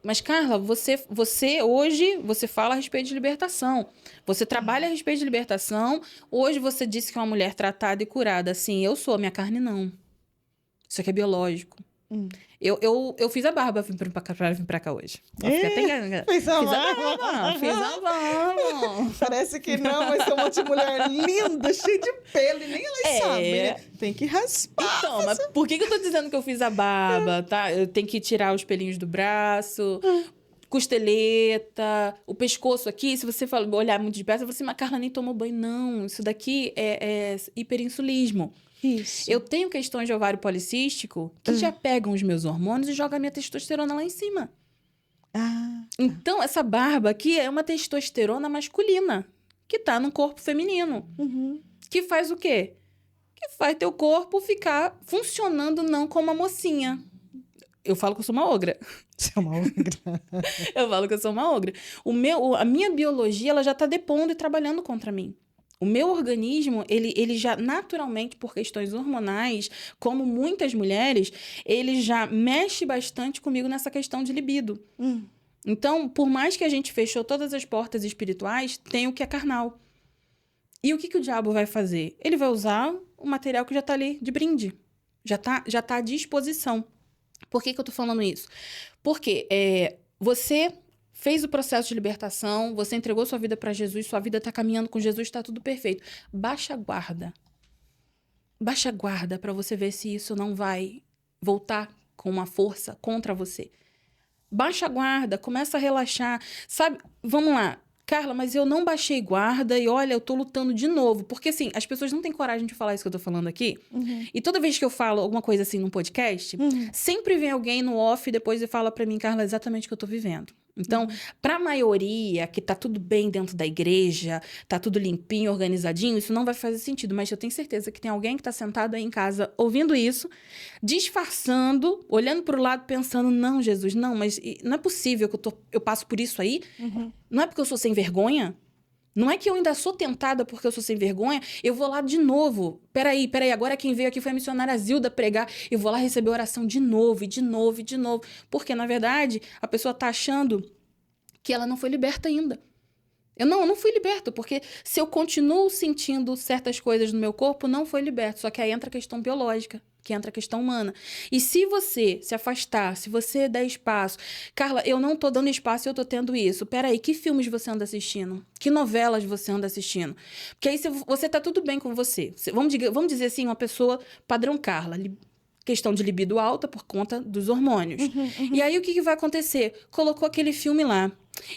Mas, Carla, você hoje, você fala a respeito de libertação. Você trabalha a respeito de libertação. Hoje você disse que é uma mulher tratada e curada. Assim, eu sou, minha carne não. Isso aqui é biológico. Eu fiz a barba pra vir pra cá hoje. Fiz a barba. Parece que não, mas é uma de mulher linda, cheia de pelo, e nem elas sabem, né? Tem que raspar. Então, mas por que eu tô dizendo que eu fiz a barba, tá? Eu tenho que tirar os pelinhos do braço, costeleta, o pescoço aqui. Se você olhar muito de perto, você fala assim, mas Carla nem tomou banho. Não, isso daqui é hiperinsulismo. Isso. Eu tenho questões de ovário policístico que já pegam os meus hormônios e jogam a minha testosterona lá em cima. Então, essa barba aqui é uma testosterona masculina que tá no corpo feminino. Que faz o quê? Que faz teu corpo ficar funcionando não como uma mocinha. Eu falo que eu sou uma ogra. Você é uma ogra. Eu falo que eu sou uma ogra. A minha biologia, ela já tá depondo e trabalhando contra mim. O meu organismo, ele já naturalmente, por questões hormonais, como muitas mulheres, ele já mexe bastante comigo nessa questão de libido. Então, por mais que a gente fechou todas as portas espirituais, tem o que é carnal. E o que o diabo vai fazer? Ele vai usar o material que já está ali de brinde. Já tá à disposição. Por que eu tô falando isso? Porque você fez o processo de libertação, você entregou sua vida para Jesus, sua vida está caminhando com Jesus, está tudo perfeito. Baixa a guarda. Baixa a guarda para você ver se isso não vai voltar com uma força contra você. Baixa a guarda, começa a relaxar. Sabe, vamos lá. Carla, mas eu não baixei guarda e olha, eu tô lutando de novo. Porque, assim, as pessoas não têm coragem de falar isso que eu tô falando aqui. E toda vez que eu falo alguma coisa assim num podcast, sempre vem alguém no off depois e fala pra mim, Carla, exatamente o que eu tô vivendo. Então, pra maioria que tá tudo bem dentro da igreja, tá tudo limpinho, organizadinho, isso não vai fazer sentido. Mas eu tenho certeza que tem alguém que tá sentado aí em casa ouvindo isso, disfarçando, olhando pro lado, pensando, não, Jesus, não, mas não é possível que eu passo por isso aí. Não é porque eu sou sem vergonha? Não é que eu ainda sou tentada porque eu sou sem vergonha? Eu vou lá de novo. Peraí. Agora quem veio aqui foi a missionária Zilda pregar. Eu vou lá receber oração de novo, e de novo, e de novo. Porque, na verdade, a pessoa tá achando que ela não foi liberta ainda. Eu não fui liberta, porque se eu continuo sentindo certas coisas no meu corpo, não foi liberto. Só que aí entra a questão biológica, que entra a questão humana. E se você se afastar, se você der espaço... Carla, eu não tô dando espaço e eu tô tendo isso. Peraí, que filmes você anda assistindo? Que novelas você anda assistindo? Porque aí você tá tudo bem com você. Vamos dizer assim, uma pessoa padrão Carla, questão de libido alta por conta dos hormônios. E aí o que vai acontecer? Colocou aquele filme lá.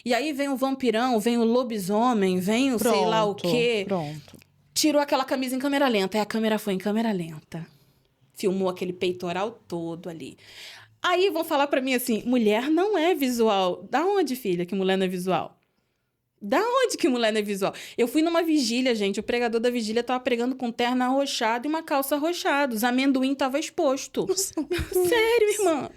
E aí vem o vampirão, vem o lobisomem, vem o sei lá o quê. Pronto. Tirou aquela camisa em câmera lenta. Aí a câmera foi em câmera lenta. Filmou aquele peitoral todo ali. Aí vão falar pra mim assim, mulher não é visual. Da onde, filha, que mulher não é visual? Da onde que mulher não é visual? Eu fui numa vigília, gente. O pregador da vigília tava pregando com terno arrochado e uma calça arrochada. Os amendoim tava exposto. Sério, irmã.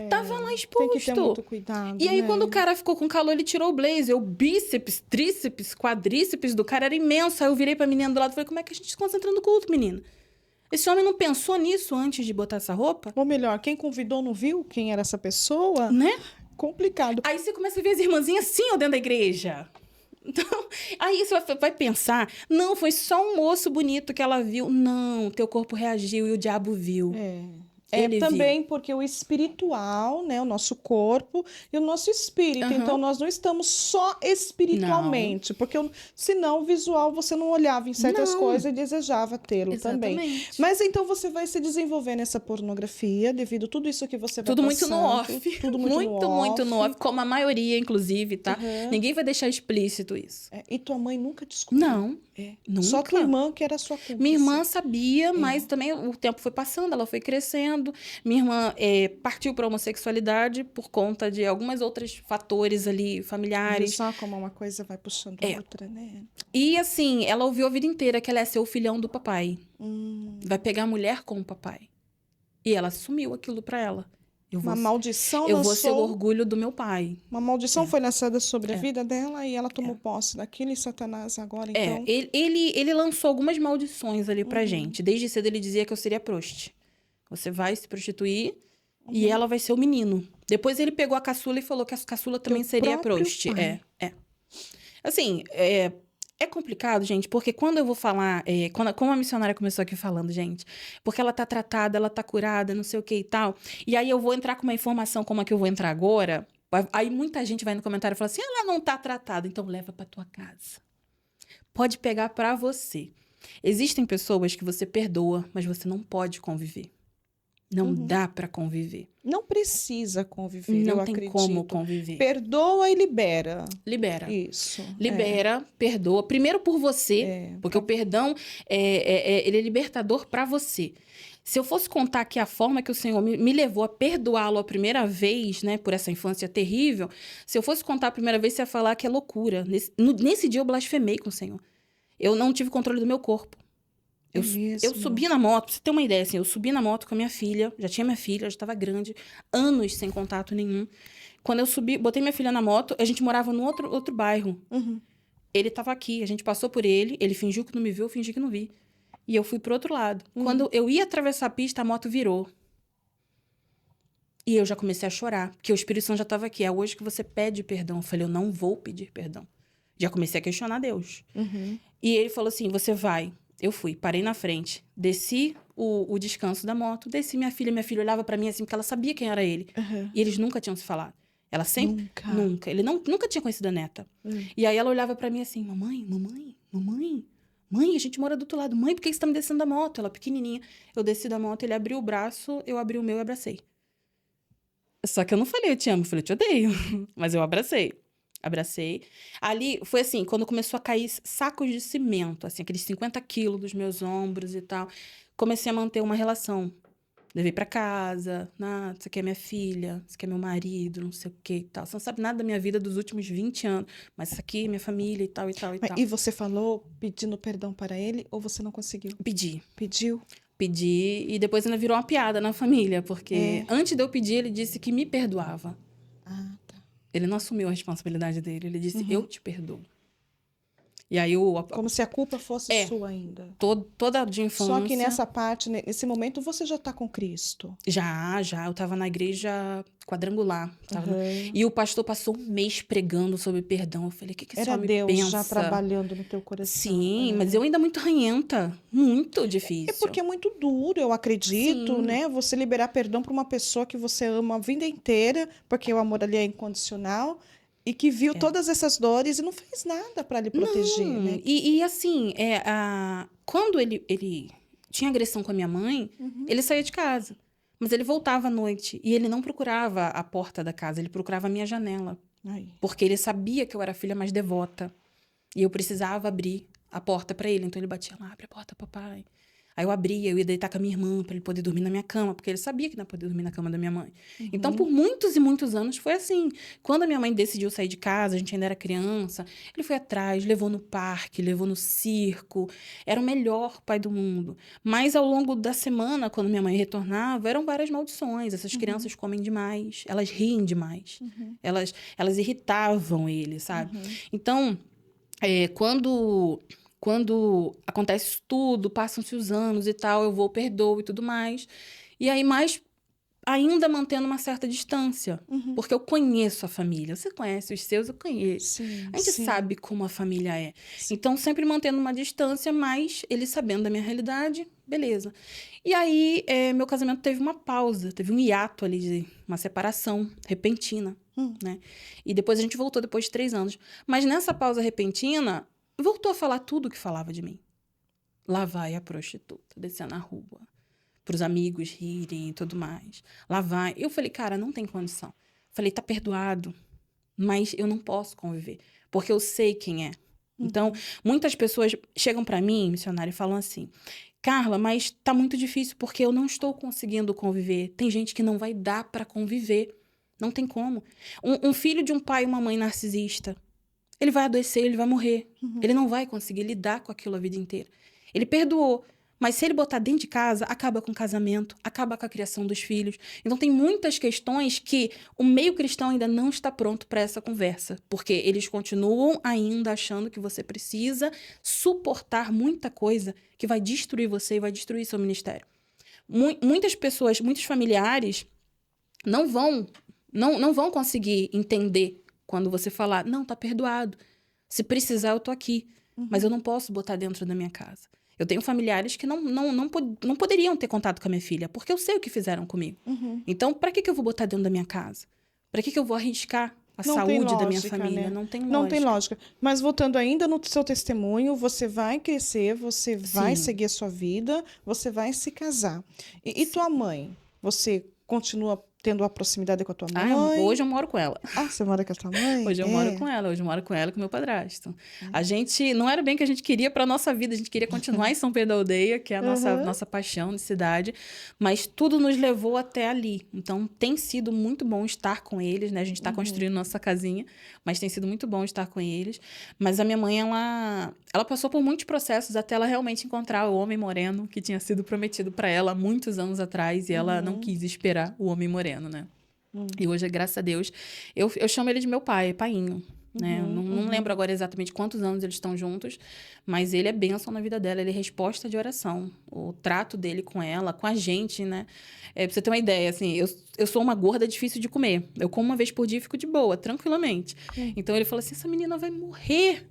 Tava lá exposto. Tem que ter muito cuidado, E aí, né? quando o cara ficou com calor, ele tirou o blazer. O bíceps, tríceps, quadríceps do cara era imenso. Aí eu virei pra menina do lado e falei, como é que a gente se concentra no culto, menina? Esse homem não pensou nisso antes de botar essa roupa? Ou melhor, quem convidou não viu quem era essa pessoa? Né? Complicado. Aí você começa a ver as irmãzinhas assim, ó, dentro da igreja. Então, aí você vai pensar, não, foi só um moço bonito que ela viu. Não, teu corpo reagiu e o diabo viu. É também porque o espiritual, né, o nosso corpo e o nosso espírito. Então, nós não estamos só espiritualmente. Porque senão o visual você não olhava em certas coisas e desejava tê-lo também. Mas então você vai se desenvolver nessa pornografia devido a tudo isso que você vai tudo passando. Muito no off. Tudo muito no off, como a maioria, inclusive, tá? Ninguém vai deixar explícito isso. E tua mãe nunca descobriu? Não, nunca. Só tua irmã que era sua cúmplice. Minha irmã sabia, mas também o tempo foi passando, ela foi crescendo. Minha irmã partiu para a homossexualidade por conta de alguns outros fatores ali familiares. Só como uma coisa vai puxando a outra, né? E assim, ela ouviu a vida inteira que ela ia ser o filhão do papai. Vai pegar a mulher com o papai. E ela assumiu aquilo para ela. Uma maldição Eu vou ser o orgulho do meu pai. Uma maldição foi lançada sobre a vida dela e ela tomou posse daquilo, e Satanás agora, então... Ele lançou algumas maldições ali pra gente. Desde cedo ele dizia que eu seria prosti. Você vai se prostituir e ela vai ser o menino. Depois ele pegou a caçula e falou que a caçula também seria prosti. Assim, é complicado, gente, porque quando eu vou falar... como a missionária começou aqui falando, gente, porque ela tá tratada, ela tá curada, não sei o que e tal. E aí eu vou entrar com uma informação como a que eu vou entrar agora. Aí muita gente vai no comentário e fala assim, ela não tá tratada, então leva pra tua casa. Pode pegar pra você. Existem pessoas que você perdoa, mas você não pode conviver. Não dá pra conviver. Não precisa conviver, não eu tem acredito. como conviver. Perdoa e libera. Libera. Isso. Libera, perdoa. Primeiro por você, porque o perdão, ele é libertador pra você. Se eu fosse contar aqui a forma que o Senhor me levou a perdoá-lo a primeira vez, né, por essa infância terrível, se eu fosse contar a primeira vez, você ia falar que é loucura. Nesse dia eu blasfemei com o Senhor. Eu não tive controle do meu corpo. Eu subi na moto, pra você ter uma ideia, assim, eu subi na moto com a minha filha, já tinha minha filha, já estava grande, anos sem contato nenhum. Quando eu subi, botei minha filha na moto, a gente morava num outro bairro. Ele estava aqui, a gente passou por ele fingiu que não me viu, eu fingi que não vi. E eu fui pro outro lado. Quando eu ia atravessar a pista, a moto virou. E eu já comecei a chorar, porque o Espírito Santo já estava aqui. É hoje que você pede perdão. Eu falei, eu não vou pedir perdão. Já comecei a questionar Deus. E ele falou assim, você vai. Eu fui, parei na frente, desci o descanso da moto, desci minha filha olhava pra mim assim, porque ela sabia quem era ele. E eles nunca tinham se falado. Ela sempre... Nunca. Ele nunca tinha conhecido a neta. E aí ela olhava pra mim assim, mamãe, a gente mora do outro lado. Mãe, por que você tá me descendo da moto? Ela pequenininha. Eu desci da moto, ele abriu o braço, eu abri o meu e abracei. Só que eu não falei eu te amo, eu falei eu te odeio. Mas eu abracei. Abracei. Ali, foi assim, quando começou a cair sacos de cimento, assim, aqueles 50 quilos dos meus ombros e tal. Comecei a manter uma relação. Levei pra casa, você aqui é minha filha, você aqui é meu marido, não sei o que e tal. Você não sabe nada da minha vida dos últimos 20 anos, mas isso aqui é minha família e tal, e tal, e tal. E você falou pedindo perdão para ele ou você não conseguiu? Pedi. Pediu? Pedi e depois ainda virou uma piada na família, porque antes de eu pedir, ele disse que me perdoava. Ah, tá. Ele não assumiu a responsabilidade dele, ele disse, eu te perdoo. E aí Como se a culpa fosse sua ainda. Toda de infância. Só que nessa parte, nesse momento, você já está com Cristo. Já. Eu estava na igreja quadrangular. E o pastor passou um mês pregando sobre perdão. Eu falei, o que esse homem Deus pensa? já trabalhando no teu coração. Sim, mas eu ainda muito ranhenta. Muito difícil. É porque é muito duro, eu acredito, né? Você liberar perdão para uma pessoa que você ama a vida inteira, porque o amor ali é incondicional. E que viu todas essas dores e não fez nada para lhe proteger, né? E assim, quando ele tinha agressão com a minha mãe, ele saía de casa. Mas ele voltava à noite. E ele não procurava a porta da casa, ele procurava a minha janela. Ai. Porque ele sabia que eu era a filha mais devota. E eu precisava abrir a porta para ele. Então ele batia lá, abre a porta, papai. Aí eu abria, eu ia deitar com a minha irmã para ele poder dormir na minha cama, porque ele sabia que não ia poder dormir na cama da minha mãe. Então, por muitos e muitos anos, foi assim. Quando a minha mãe decidiu sair de casa, a gente ainda era criança, ele foi atrás, levou no parque, levou no circo. Era o melhor pai do mundo. Mas, ao longo da semana, quando minha mãe retornava, eram várias maldições. Essas crianças comem demais, elas riem demais. Elas irritavam ele, sabe? Então, quando acontece isso tudo, passam-se os anos e tal, eu vou, perdoo e tudo mais. E aí, mais ainda mantendo uma certa distância. Porque eu conheço a família. Você conhece os seus, eu conheço. Sim, a gente sabe como a família é. Então, sempre mantendo uma distância, mas ele sabendo da minha realidade, beleza. E aí, meu casamento teve uma pausa, teve um hiato ali, de uma separação repentina, né? E depois a gente voltou, depois de 3 anos. Mas nessa pausa repentina, voltou a falar tudo o que falava de mim. Lá vai a prostituta, descendo na rua, pros amigos rirem e tudo mais. Lá vai. Eu falei, cara, não tem condição. Falei, tá perdoado, mas eu não posso conviver, porque eu sei quem é. Então, muitas pessoas chegam pra mim, missionária, e falam assim, Carla, mas tá muito difícil, porque eu não estou conseguindo conviver. Tem gente que não vai dar pra conviver. Não tem como. Um filho de um pai e uma mãe narcisista, ele vai adoecer, ele vai morrer. Ele não vai conseguir lidar com aquilo a vida inteira. Ele perdoou, mas se ele botar dentro de casa, acaba com o casamento, acaba com a criação dos filhos. Então, tem muitas questões que o meio cristão ainda não está pronto para essa conversa, porque eles continuam ainda achando que você precisa suportar muita coisa que vai destruir você e vai destruir seu ministério. Muitas pessoas, muitos familiares não vão conseguir entender quando você falar, não, tá perdoado. Se precisar, eu tô aqui. Mas eu não posso botar dentro da minha casa. Eu tenho familiares que não poderiam ter contato com a minha filha, porque eu sei o que fizeram comigo. Então, para que eu vou botar dentro da minha casa? Para que eu vou arriscar a saúde da minha família? Né? Não tem lógica. Não tem lógica. Mas voltando ainda no seu testemunho, você vai crescer, você vai seguir a sua vida, você vai se casar. E tua mãe? Você continua tendo a proximidade com a tua mãe? Hoje eu moro com ela. Você mora com a tua mãe? Hoje eu moro com ela. Hoje eu moro com ela e com meu padrasto. A gente, não era bem que a gente queria para nossa vida, a gente queria continuar em São Pedro da Aldeia, que é a nossa paixão de cidade, mas tudo nos levou até ali. Então, tem sido muito bom estar com eles, né? A gente está construindo nossa casinha, mas tem sido muito bom estar com eles. Mas a minha mãe, ela passou por muitos processos até ela realmente encontrar o homem moreno que tinha sido prometido para ela há muitos anos atrás e ela não quis esperar o homem moreno, né? E hoje, graças a Deus, eu chamo ele de meu pai, painho, né? Não lembro agora exatamente quantos anos eles estão juntos, mas ele é bênção na vida dela, ele é resposta de oração. O trato dele com ela, com a gente, né? Pra você ter uma ideia, assim, eu sou uma gorda difícil de comer. Eu como uma vez por dia e fico de boa, tranquilamente. Então ele falou assim, essa menina vai morrer.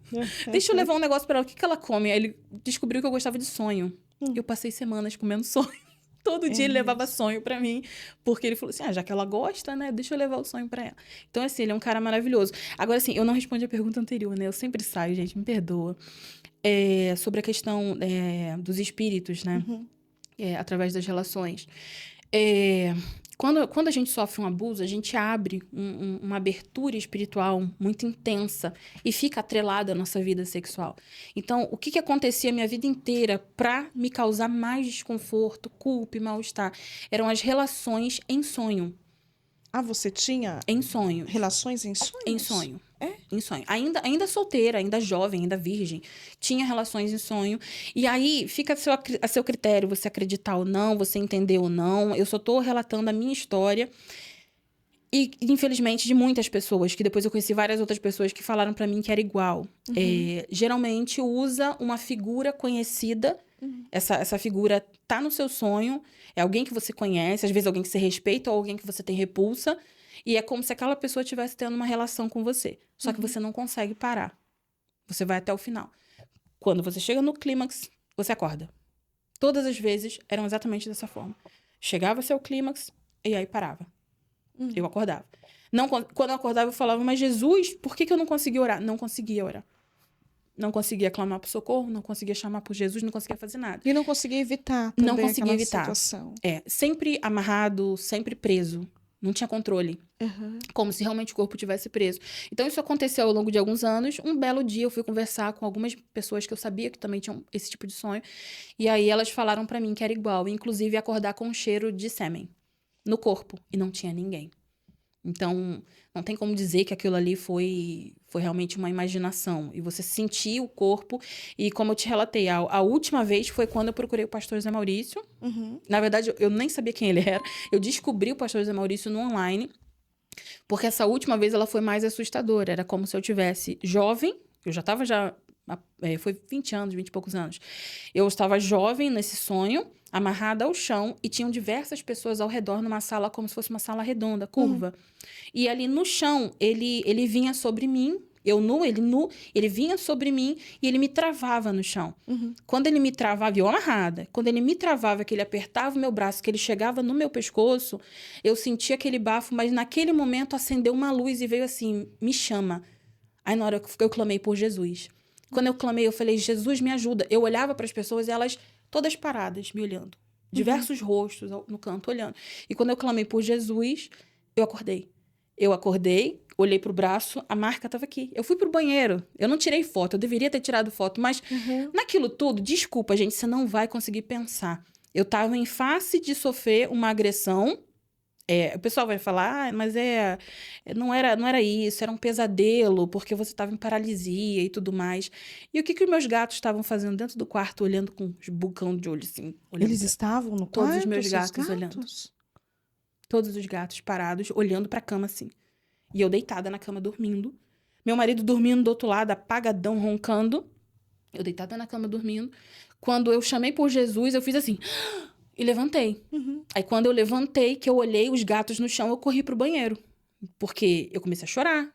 Deixa eu levar um negócio pra ela. O que ela come? Aí ele descobriu que eu gostava de sonho. Eu passei semanas comendo sonho. Todo dia ele levava sonho pra mim, porque ele falou assim, já que ela gosta, né, deixa eu levar o sonho pra ela. Então, assim, ele é um cara maravilhoso. Agora, assim, eu não respondi a pergunta anterior, né, eu sempre saio, gente, me perdoa. Sobre a questão dos espíritos, né, através das relações. Quando a gente sofre um abuso, a gente abre uma abertura espiritual muito intensa e fica atrelada à nossa vida sexual. Então, o que acontecia a minha vida inteira para me causar mais desconforto, culpa e mal-estar? Eram as relações em sonho. Ah, você tinha Em sonho. relações em sonhos? Em sonho. É? Em sonho. Ainda solteira, ainda jovem, ainda virgem. Tinha relações em sonho. E aí, fica a seu critério você acreditar ou não, você entender ou não. Eu só estou relatando a minha história. E, infelizmente, de muitas pessoas, que depois eu conheci várias outras pessoas que falaram pra mim que era igual. Geralmente, usa uma figura conhecida. Essa figura tá no seu sonho. É alguém que você conhece, às vezes alguém que você respeita ou alguém que você tem repulsa. E é como se aquela pessoa estivesse tendo uma relação com você. Só que você não consegue parar. Você vai até o final. Quando você chega no clímax, você acorda. Todas as vezes eram exatamente dessa forma. Chegava-se ao clímax e aí parava. Eu acordava. Quando eu acordava, eu falava, mas Jesus, por que eu não conseguia orar? Não conseguia orar. Não conseguia clamar por socorro, não conseguia chamar por Jesus, não conseguia fazer nada. E não conseguia evitar também Não conseguia aquela evitar. situação. Sempre amarrado, sempre preso. Não tinha controle. Como se realmente o corpo tivesse preso. Então, isso aconteceu ao longo de alguns anos. Um belo dia, eu fui conversar com algumas pessoas que eu sabia que também tinham esse tipo de sonho. E aí, elas falaram pra mim que era igual. Inclusive, acordar com um cheiro de sêmen no corpo. E não tinha ninguém. Então, não tem como dizer que aquilo ali foi realmente uma imaginação. E você sentir o corpo. E como eu te relatei, a última vez foi quando eu procurei o pastor Zé Maurício. Na verdade, eu nem sabia quem ele era. Eu descobri o pastor Zé Maurício no online. Porque essa última vez ela foi mais assustadora. Era como se eu tivesse jovem. Eu já estava foi 20 anos, 20 e poucos anos. Eu estava jovem nesse sonho, amarrada ao chão, e tinham diversas pessoas ao redor numa sala, como se fosse uma sala redonda, curva. E ali no chão, ele vinha sobre mim, eu nu, ele nu, ele vinha sobre mim e ele me travava no chão. Quando ele me travava, eu amarrada, quando ele me travava, que ele apertava o meu braço, que ele chegava no meu pescoço, eu sentia aquele bafo, mas naquele momento acendeu uma luz e veio assim, me chama. Aí na hora eu clamei por Jesus. Quando eu clamei, eu falei, Jesus, me ajuda. Eu olhava para as pessoas e elas todas paradas, me olhando. Diversos rostos no canto, olhando. E quando eu clamei por Jesus, eu acordei. Eu acordei, olhei pro braço, a marca estava aqui. Eu fui pro banheiro. Eu não tirei foto, eu deveria ter tirado foto. Mas naquilo tudo, desculpa, gente, você não vai conseguir pensar. Eu estava em face de sofrer uma agressão. O pessoal vai falar, mas não era isso, era um pesadelo, porque você estava em paralisia e tudo mais. E o que os meus gatos estavam fazendo dentro do quarto, olhando com os bucão de olho, assim? Eles estavam no quarto? Todos os meus gatos olhando. Todos os gatos parados, olhando pra cama, assim. E eu deitada na cama, dormindo. Meu marido dormindo do outro lado, apagadão, roncando. Eu deitada na cama, dormindo. Quando eu chamei por Jesus, eu fiz assim... E levantei. Aí, quando eu levantei, que eu olhei os gatos no chão, eu corri pro banheiro. Porque eu comecei a chorar.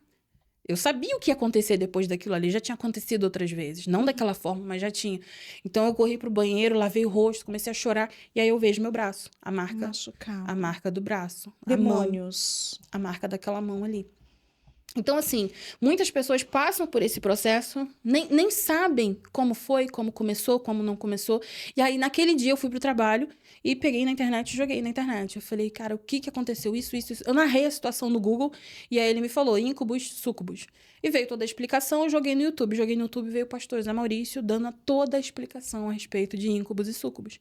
Eu sabia o que ia acontecer depois daquilo ali. Já tinha acontecido outras vezes. Não daquela forma, mas já tinha. Então, eu corri pro banheiro, lavei o rosto, comecei a chorar. E aí, eu vejo meu braço. A marca. Machucado. A marca do braço. Demônios. A marca daquela mão ali. Então, assim, muitas pessoas passam por esse processo, nem sabem como foi, como começou, como não começou. E aí, naquele dia, eu fui pro trabalho e peguei na internet e joguei na internet. Eu falei, cara, o que aconteceu? Isso. Eu narrei a situação no Google e aí ele me falou, íncubos, súcubos. E veio toda a explicação, eu joguei no YouTube. Joguei no YouTube e veio o pastor Zé Maurício dando toda a explicação a respeito de íncubos e súcubos.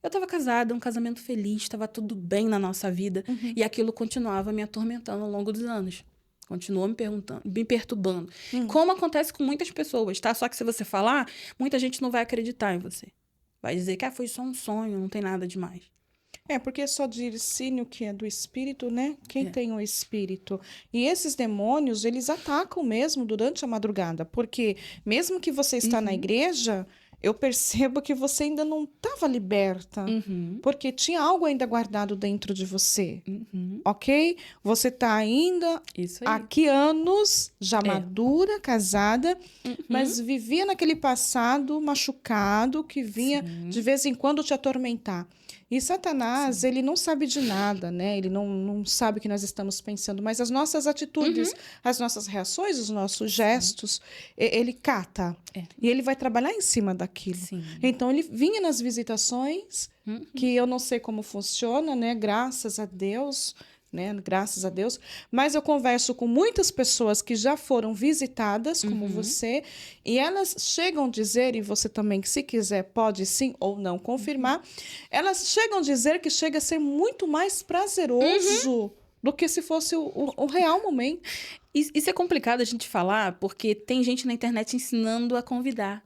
Eu estava casada, um casamento feliz, estava tudo bem na nossa vida. E aquilo continuava me atormentando ao longo dos anos. Continuou me perturbando. Como acontece com muitas pessoas, tá? Só que se você falar, muita gente não vai acreditar em você. Vai dizer que foi só um sonho, não tem nada demais. Porque é só diricínio que é do espírito, né? Quem tem o espírito. E esses demônios, eles atacam mesmo durante a madrugada. Porque mesmo que você está na igreja... Eu percebo que você ainda não estava liberta, porque tinha algo ainda guardado dentro de você, ok? Você está ainda aqui anos, já madura, casada, mas vivia naquele passado machucado que vinha de vez em quando te atormentar. E Satanás, ele não sabe de nada, né? Ele não sabe o que nós estamos pensando, mas as nossas atitudes, as nossas reações, os nossos gestos, ele cata. E ele vai trabalhar em cima daquilo. Sim. Então, ele vinha nas visitações, que eu não sei como funciona, né? Graças a Deus, né? Graças a Deus. Mas eu converso com muitas pessoas que já foram visitadas, como você, e elas chegam a dizer, e você também, que se quiser, pode sim ou não confirmar, elas chegam a dizer que chega a ser muito mais prazeroso do que se fosse o real momento. Isso é complicado a gente falar, porque tem gente na internet ensinando a convidar.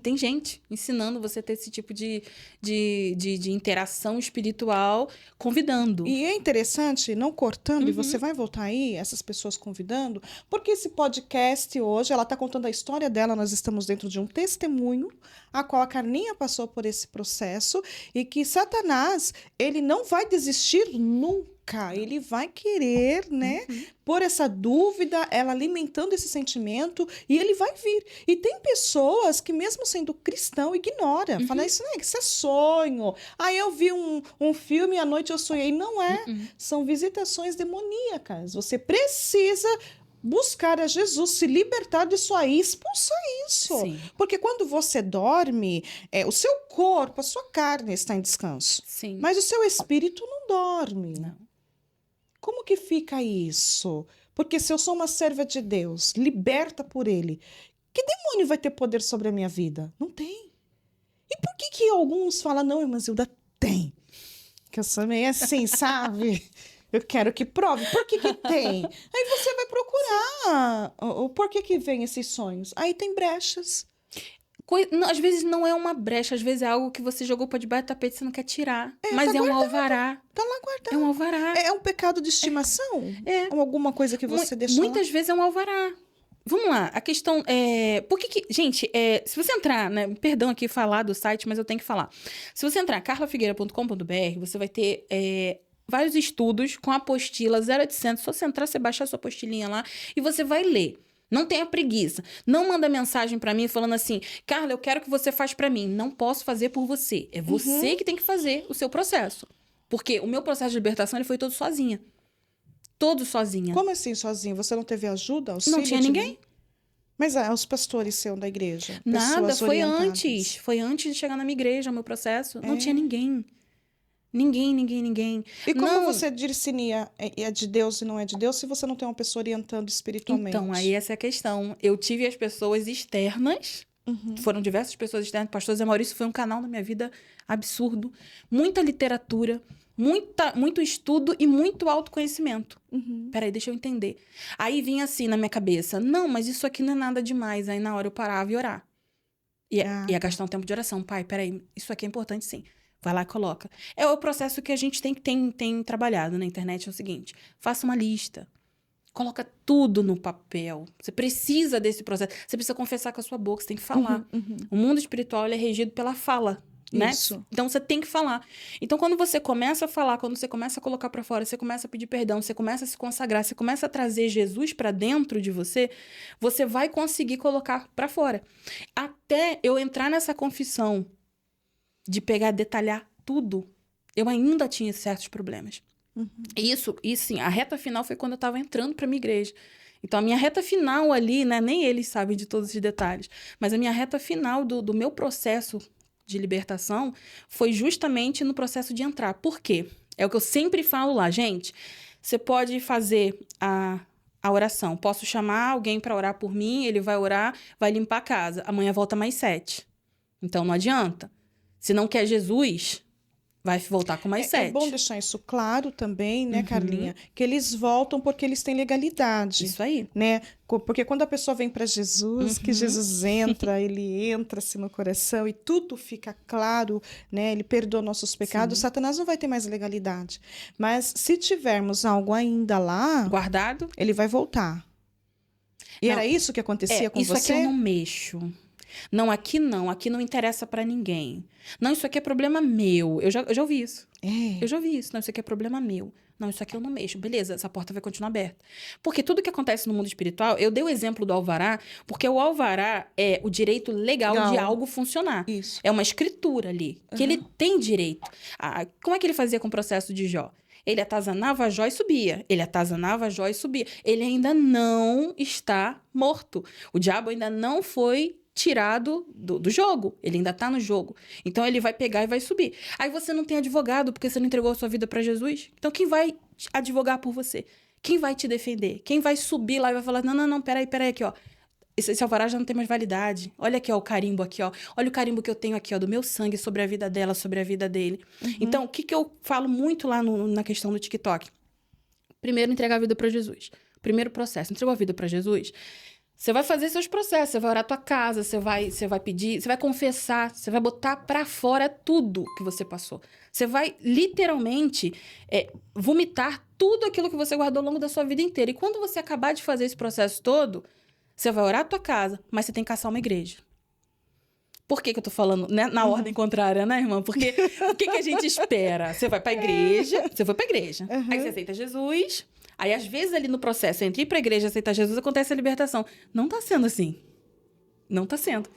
Tem gente ensinando você a ter esse tipo de interação espiritual, convidando. E é interessante, não cortando, e você vai voltar aí, essas pessoas convidando, porque esse podcast hoje, ela está contando a história dela, nós estamos dentro de um testemunho, a qual a Carlinha passou por esse processo, e que Satanás, ele não vai desistir nunca. Ele vai querer, né, pôr essa dúvida, ela alimentando esse sentimento, e ele vai vir. E tem pessoas que, mesmo sendo cristão, ignora. Fala, isso é sonho. Aí eu vi um filme e à noite eu sonhei. Não é. São visitações demoníacas. Você precisa buscar a Jesus, se libertar disso aí, expulsar isso. Sim. Porque quando você dorme, o seu corpo, a sua carne está em descanso. Sim. Mas o seu espírito não dorme. Não. Como que fica isso? Porque se eu sou uma serva de Deus, liberta por Ele, que demônio vai ter poder sobre a minha vida? Não tem. E por que alguns falam, não, irmã Zilda, tem? Que eu sou meio assim, sabe? Eu quero que prove. Por que tem? Aí você vai procurar o porquê que vem esses sonhos. Aí tem brechas. Não, às vezes não é uma brecha, às vezes é algo que você jogou para debaixo do tapete e você não quer tirar. Mas tá é um guardado. alvará. Tá lá guardado. É um alvará. É um pecado de estimação? Ou alguma coisa que você deixou Muitas vezes é um alvará. Vamos lá, a questão é... Por que gente, se você entrar, né? Perdão aqui falar do site, mas eu tenho que falar. Se você entrar carlafigueira.com.br, você vai ter vários estudos com apostila 0800. Só você entrar, você baixar a sua apostilinha lá e você vai ler. Não tenha preguiça. Não manda mensagem pra mim falando assim, Carla, eu quero que você faça pra mim. Não posso fazer por você. É você que tem que fazer o seu processo. Porque o meu processo de libertação ele foi todo sozinha. Todo sozinha. Como assim sozinha? Você não teve ajuda? Auxílio Não tinha ninguém. Mas os pastores seus da igreja? Nada, foi orientadas. antes. Foi antes de chegar na minha igreja, o meu processo. Não tinha ninguém. Ninguém. E como não... você discernia é de Deus e não é de Deus se você não tem uma pessoa orientando espiritualmente? Então, aí essa é a questão. Eu tive as pessoas externas, foram diversas pessoas externas. Pastor Zé Maurício foi um canal na minha vida absurdo. Muita literatura, muito estudo e muito autoconhecimento. Peraí, deixa eu entender. Aí vinha assim na minha cabeça, não, mas isso aqui não é nada demais. Aí na hora eu parava e orar. Ia gastar um tempo de oração. Pai, peraí, isso aqui é importante sim. Vai lá e coloca. É o processo que a gente tem trabalhado na internet, é o seguinte. Faça uma lista. Coloca tudo no papel. Você precisa desse processo. Você precisa confessar com a sua boca, você tem que falar. O mundo espiritual ele é regido pela fala, né? Isso. Então você tem que falar. Então quando você começa a falar, quando você começa a colocar pra fora, você começa a pedir perdão, você começa a se consagrar, você começa a trazer Jesus pra dentro de você, você vai conseguir colocar pra fora. Até eu entrar nessa confissão de pegar, detalhar tudo, eu ainda tinha certos problemas. Isso, e sim, a reta final foi quando eu estava entrando para minha igreja. Então, a minha reta final ali, né, nem eles sabem de todos os detalhes, mas a minha reta final do meu processo de libertação foi justamente no processo de entrar. Por quê? É o que eu sempre falo lá, gente, você pode fazer a oração. Posso chamar alguém para orar por mim, ele vai orar, vai limpar a casa. Amanhã volta mais 7. Então, não adianta. Se não quer Jesus, vai voltar com mais 7. É bom deixar isso claro também, né, Carlinha? Que eles voltam porque eles têm legalidade. Isso aí. Né? Porque quando a pessoa vem para Jesus, que Jesus entra, ele entra-se no coração e tudo fica claro, né? Ele perdoa nossos pecados, Satanás não vai ter mais legalidade. Mas se tivermos algo ainda lá, guardado, ele vai voltar. E não, era isso que acontecia com isso você? Isso aqui eu não mexo. Não, aqui não interessa pra ninguém. Não, isso aqui é problema meu. Eu já ouvi isso. Eu já ouvi isso. Não, isso aqui é problema meu. Não, isso aqui eu não mexo. Beleza, essa porta vai continuar aberta. Porque tudo que acontece no mundo espiritual, eu dei o exemplo do alvará, porque o alvará é o direito legal de algo funcionar. Isso. É uma escritura ali, que ele tem direito. Como é que ele fazia com o processo de Jó? Ele atazanava Jó e subia. Ele atazanava Jó e subia. Ele ainda não está morto. O diabo ainda não foi tirado do jogo. Ele ainda tá no jogo. Então, ele vai pegar e vai subir. Aí, você não tem advogado porque você não entregou a sua vida para Jesus. Então, quem vai advogar por você? Quem vai te defender? Quem vai subir lá e vai falar, não, peraí aqui, ó. Esse alvará já não tem mais validade. Olha aqui, ó, o carimbo aqui, ó. Olha o carimbo que eu tenho aqui, ó, do meu sangue sobre a vida dela, sobre a vida dele. Então, o que eu falo muito lá na questão do TikTok? Primeiro, entregar a vida para Jesus. Primeiro processo. Entregou a vida para Jesus? Você vai fazer seus processos, você vai orar a tua casa, você vai pedir, você vai confessar, você vai botar pra fora tudo que você passou. Você vai, literalmente, vomitar tudo aquilo que você guardou ao longo da sua vida inteira. E quando você acabar de fazer esse processo todo, você vai orar a tua casa, mas você tem que caçar uma igreja. Por que eu tô falando, né, na ordem contrária, né, irmã? Porque o que a gente espera? Você vai pra igreja, você foi pra igreja, aí você aceita Jesus... Aí, às vezes, ali no processo, entre ir pra igreja e aceitar Jesus, acontece a libertação. Não tá sendo assim. Não tá sendo.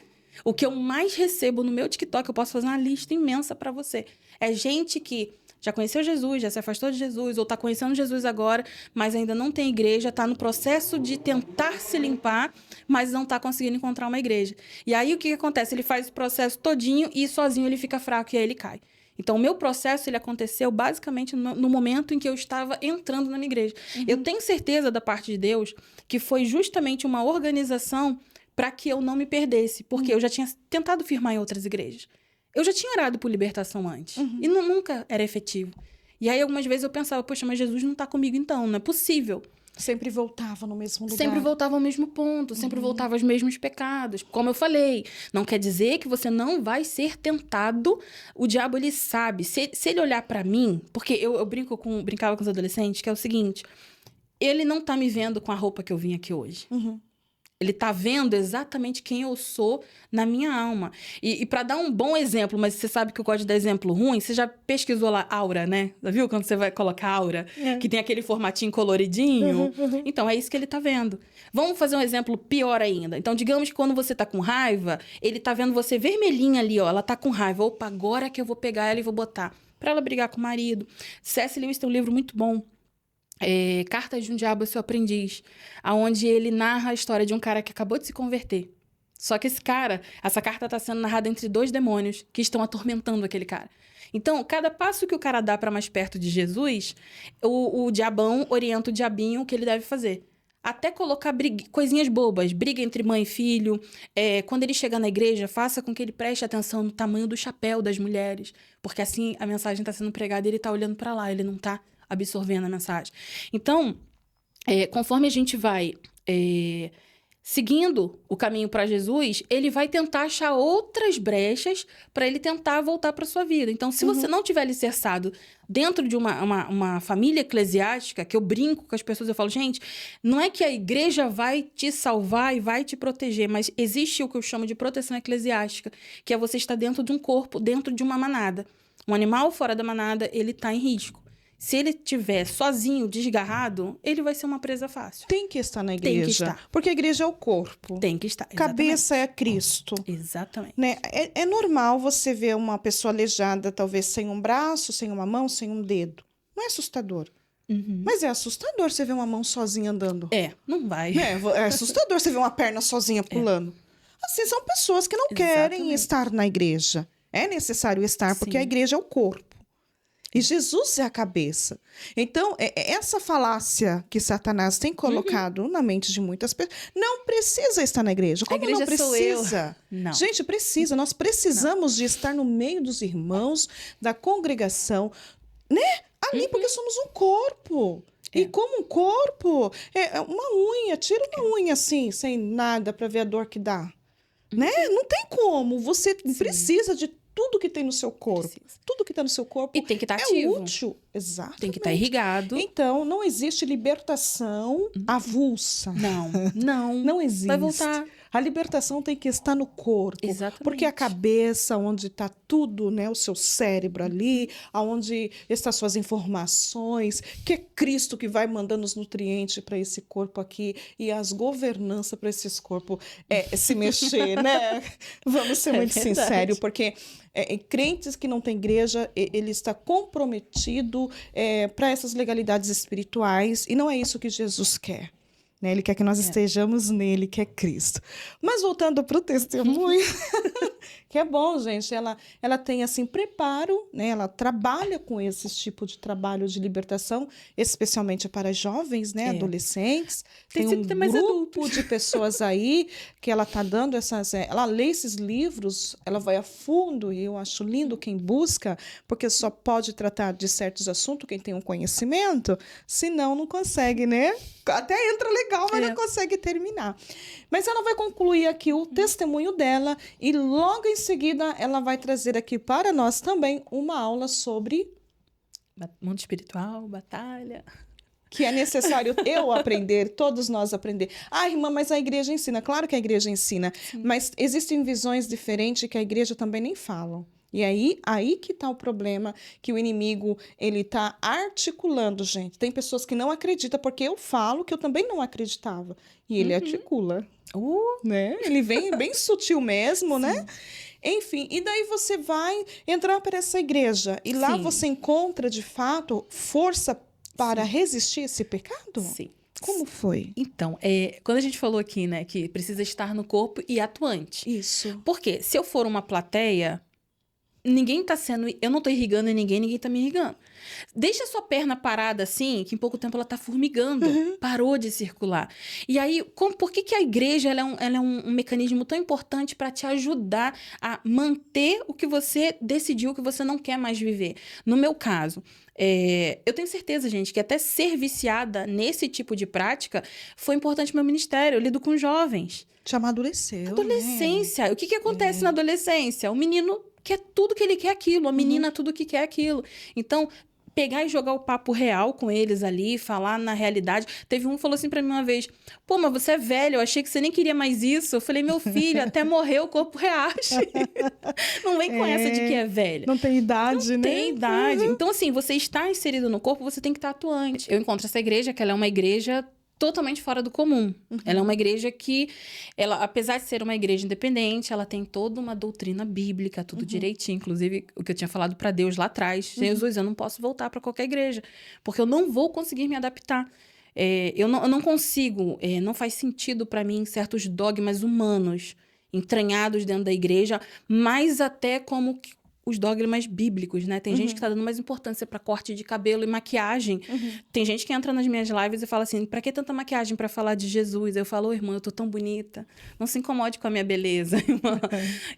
O que eu mais recebo no meu TikTok, eu posso fazer uma lista imensa pra você. É gente que já conheceu Jesus, já se afastou de Jesus, ou tá conhecendo Jesus agora, mas ainda não tem igreja, tá no processo de tentar se limpar, mas não tá conseguindo encontrar uma igreja. E aí, o que acontece? Ele faz o processo todinho e sozinho ele fica fraco e aí ele cai. Então, o meu processo, ele aconteceu basicamente no momento em que eu estava entrando na minha igreja. Eu tenho certeza da parte de Deus que foi justamente uma organização para que eu não me perdesse, porque eu já tinha tentado firmar em outras igrejas. Eu já tinha orado por libertação antes, e nunca era efetivo. E aí, algumas vezes eu pensava, poxa, mas Jesus não está comigo então, não é possível. Sempre voltava no mesmo lugar. Sempre voltava ao mesmo ponto, sempre voltava aos mesmos pecados. Como eu falei, não quer dizer que você não vai ser tentado. O diabo, ele sabe. Se ele olhar pra mim... Porque eu brincava com os adolescentes, que é o seguinte... Ele não tá me vendo com a roupa que eu vim aqui hoje. Ele tá vendo exatamente quem eu sou na minha alma. E para dar um bom exemplo, mas você sabe que eu gosto de dar exemplo ruim, você já pesquisou lá aura, né? Já viu quando você vai colocar aura? Que tem aquele formatinho coloridinho? Então, é isso que ele tá vendo. Vamos fazer um exemplo pior ainda. Então, digamos que quando você tá com raiva, ele tá vendo você vermelhinha ali, ó. Ela tá com raiva. Opa, agora que eu vou pegar ela e vou botar. Pra ela brigar com o marido. C.S. Lewis tem um livro muito bom. Cartas de um Diabo, Seu Aprendiz, onde ele narra a história de um cara que acabou de se converter. Só que essa carta está sendo narrada entre dois demônios que estão atormentando aquele cara. Então, cada passo que o cara dá para mais perto de Jesus, o diabão orienta o diabinho o que ele deve fazer. Até colocar coisinhas bobas, briga entre mãe e filho. Quando ele chegar na igreja, faça com que ele preste atenção no tamanho do chapéu das mulheres. Porque assim a mensagem está sendo pregada e ele está olhando para lá, ele não está absorvendo a mensagem. Então, conforme a gente vai seguindo o caminho para Jesus, ele vai tentar achar outras brechas para ele tentar voltar para sua vida. Então, se você não tiver alicerçado dentro de uma família eclesiástica, que eu brinco com as pessoas, eu falo, gente, não é que a igreja vai te salvar e vai te proteger, mas existe o que eu chamo de proteção eclesiástica, que é você estar dentro de um corpo, dentro de uma manada. Um animal fora da manada, ele está em risco. Se ele estiver sozinho, desgarrado, ele vai ser uma presa fácil. Tem que estar na igreja. Tem que estar. Porque a igreja é o corpo. Tem que estar. Cabeça é Cristo. Exatamente. Né? É normal você ver uma pessoa aleijada, talvez sem um braço, sem uma mão, sem um dedo. Não é assustador. Mas é assustador você ver uma mão sozinha andando. Não vai. É assustador você ver uma perna sozinha pulando. Assim, são pessoas que não querem estar na igreja. É necessário estar, porque a igreja é o corpo. E Jesus é a cabeça. Então, essa falácia que Satanás tem colocado na mente de muitas pessoas, não precisa estar na igreja. Como a igreja não precisa? Sou eu. Não. Gente, precisa. Nós precisamos de estar no meio dos irmãos, da congregação, né? Ali, porque somos um corpo. E como um corpo, uma unha, tira uma unha assim, sem nada, para ver a dor que dá. Né? Não tem como. Você precisa de tudo que tem no seu corpo. Tudo que está no seu corpo e tem que estar ativo. Útil. Exato. Tem que estar irrigado. Então, não existe libertação avulsa. Não. Não existe. Vai voltar. A libertação tem que estar no corpo. Exatamente. Porque a cabeça, onde está tudo, né, o seu cérebro ali, aonde estão as suas informações, que é Cristo que vai mandando os nutrientes para esse corpo aqui e as governanças para esses corpos se mexer, né? Vamos ser muito sinceros, porque crentes que não têm igreja, ele está comprometido para essas legalidades espirituais, e não é isso que Jesus quer. Né? Ele quer que nós estejamos nele, que é Cristo. Mas voltando para o testemunho, que é bom, gente, ela tem assim preparo, né? Ela trabalha com esse tipo de trabalho de libertação, especialmente para jovens, né? Adolescentes. Tem um grupo de pessoas aí que ela está dando ela lê esses livros, ela vai a fundo, e eu acho lindo quem busca, porque só pode tratar de certos assuntos quem tem um conhecimento, senão não consegue, né? Até entra legal, mas não consegue terminar. Mas ela vai concluir aqui o testemunho dela e logo em seguida ela vai trazer aqui para nós também uma aula sobre mundo espiritual, batalha. Que é necessário eu aprender, todos nós aprender. Ah, irmã, mas a igreja ensina. Claro que a igreja ensina, mas existem visões diferentes que a igreja também nem fala. E aí que está o problema, que o inimigo, ele está articulando, gente. Tem pessoas que não acreditam, porque eu falo que eu também não acreditava. E ele articula. Né? Ele vem bem sutil mesmo, né? Enfim, e daí você vai entrar para essa igreja. E lá você encontra, de fato, força para resistir esse pecado? Sim. Como foi? Então, quando a gente falou aqui, né, que precisa estar no corpo e atuante. Isso. Porque se eu for uma plateia, ninguém tá sendo... Eu não tô irrigando em ninguém tá me irrigando. Deixa a sua perna parada assim, que em pouco tempo ela tá formigando. Parou de circular. E aí, por que a igreja ela é um mecanismo tão importante para te ajudar a manter o que você decidiu que você não quer mais viver? No meu caso, eu tenho certeza, gente, que até ser viciada nesse tipo de prática foi importante no meu ministério. Eu lido com jovens. Te amadureceu, Adolescência. Né? O que acontece na adolescência? O menino quer tudo que ele quer aquilo, a menina tudo que quer aquilo. Então, pegar e jogar o papo real com eles ali, falar na realidade. Teve um que falou assim pra mim uma vez, pô, mas você é velho, eu achei que você nem queria mais isso. Eu falei, meu filho, até morrer o corpo reage. Não vem com essa de que é velho. Não tem idade, né? Não tem idade. Então, assim, você está inserido no corpo, você tem que estar atuante. Eu encontro essa igreja, que ela é uma igreja totalmente fora do comum. Ela é uma igreja que, apesar de ser uma igreja independente, ela tem toda uma doutrina bíblica, tudo direitinho. Inclusive, o que eu tinha falado para Deus lá atrás. Jesus, eu não posso voltar para qualquer igreja, porque eu não vou conseguir me adaptar. Eu não consigo, não faz sentido para mim certos dogmas humanos entranhados dentro da igreja, mas até como os dogmas bíblicos, né? Tem gente que tá dando mais importância para corte de cabelo e maquiagem. Tem gente que entra nas minhas lives e fala assim, pra que tanta maquiagem para falar de Jesus? Eu falo, irmã, eu tô tão bonita. Não se incomode com a minha beleza, irmã.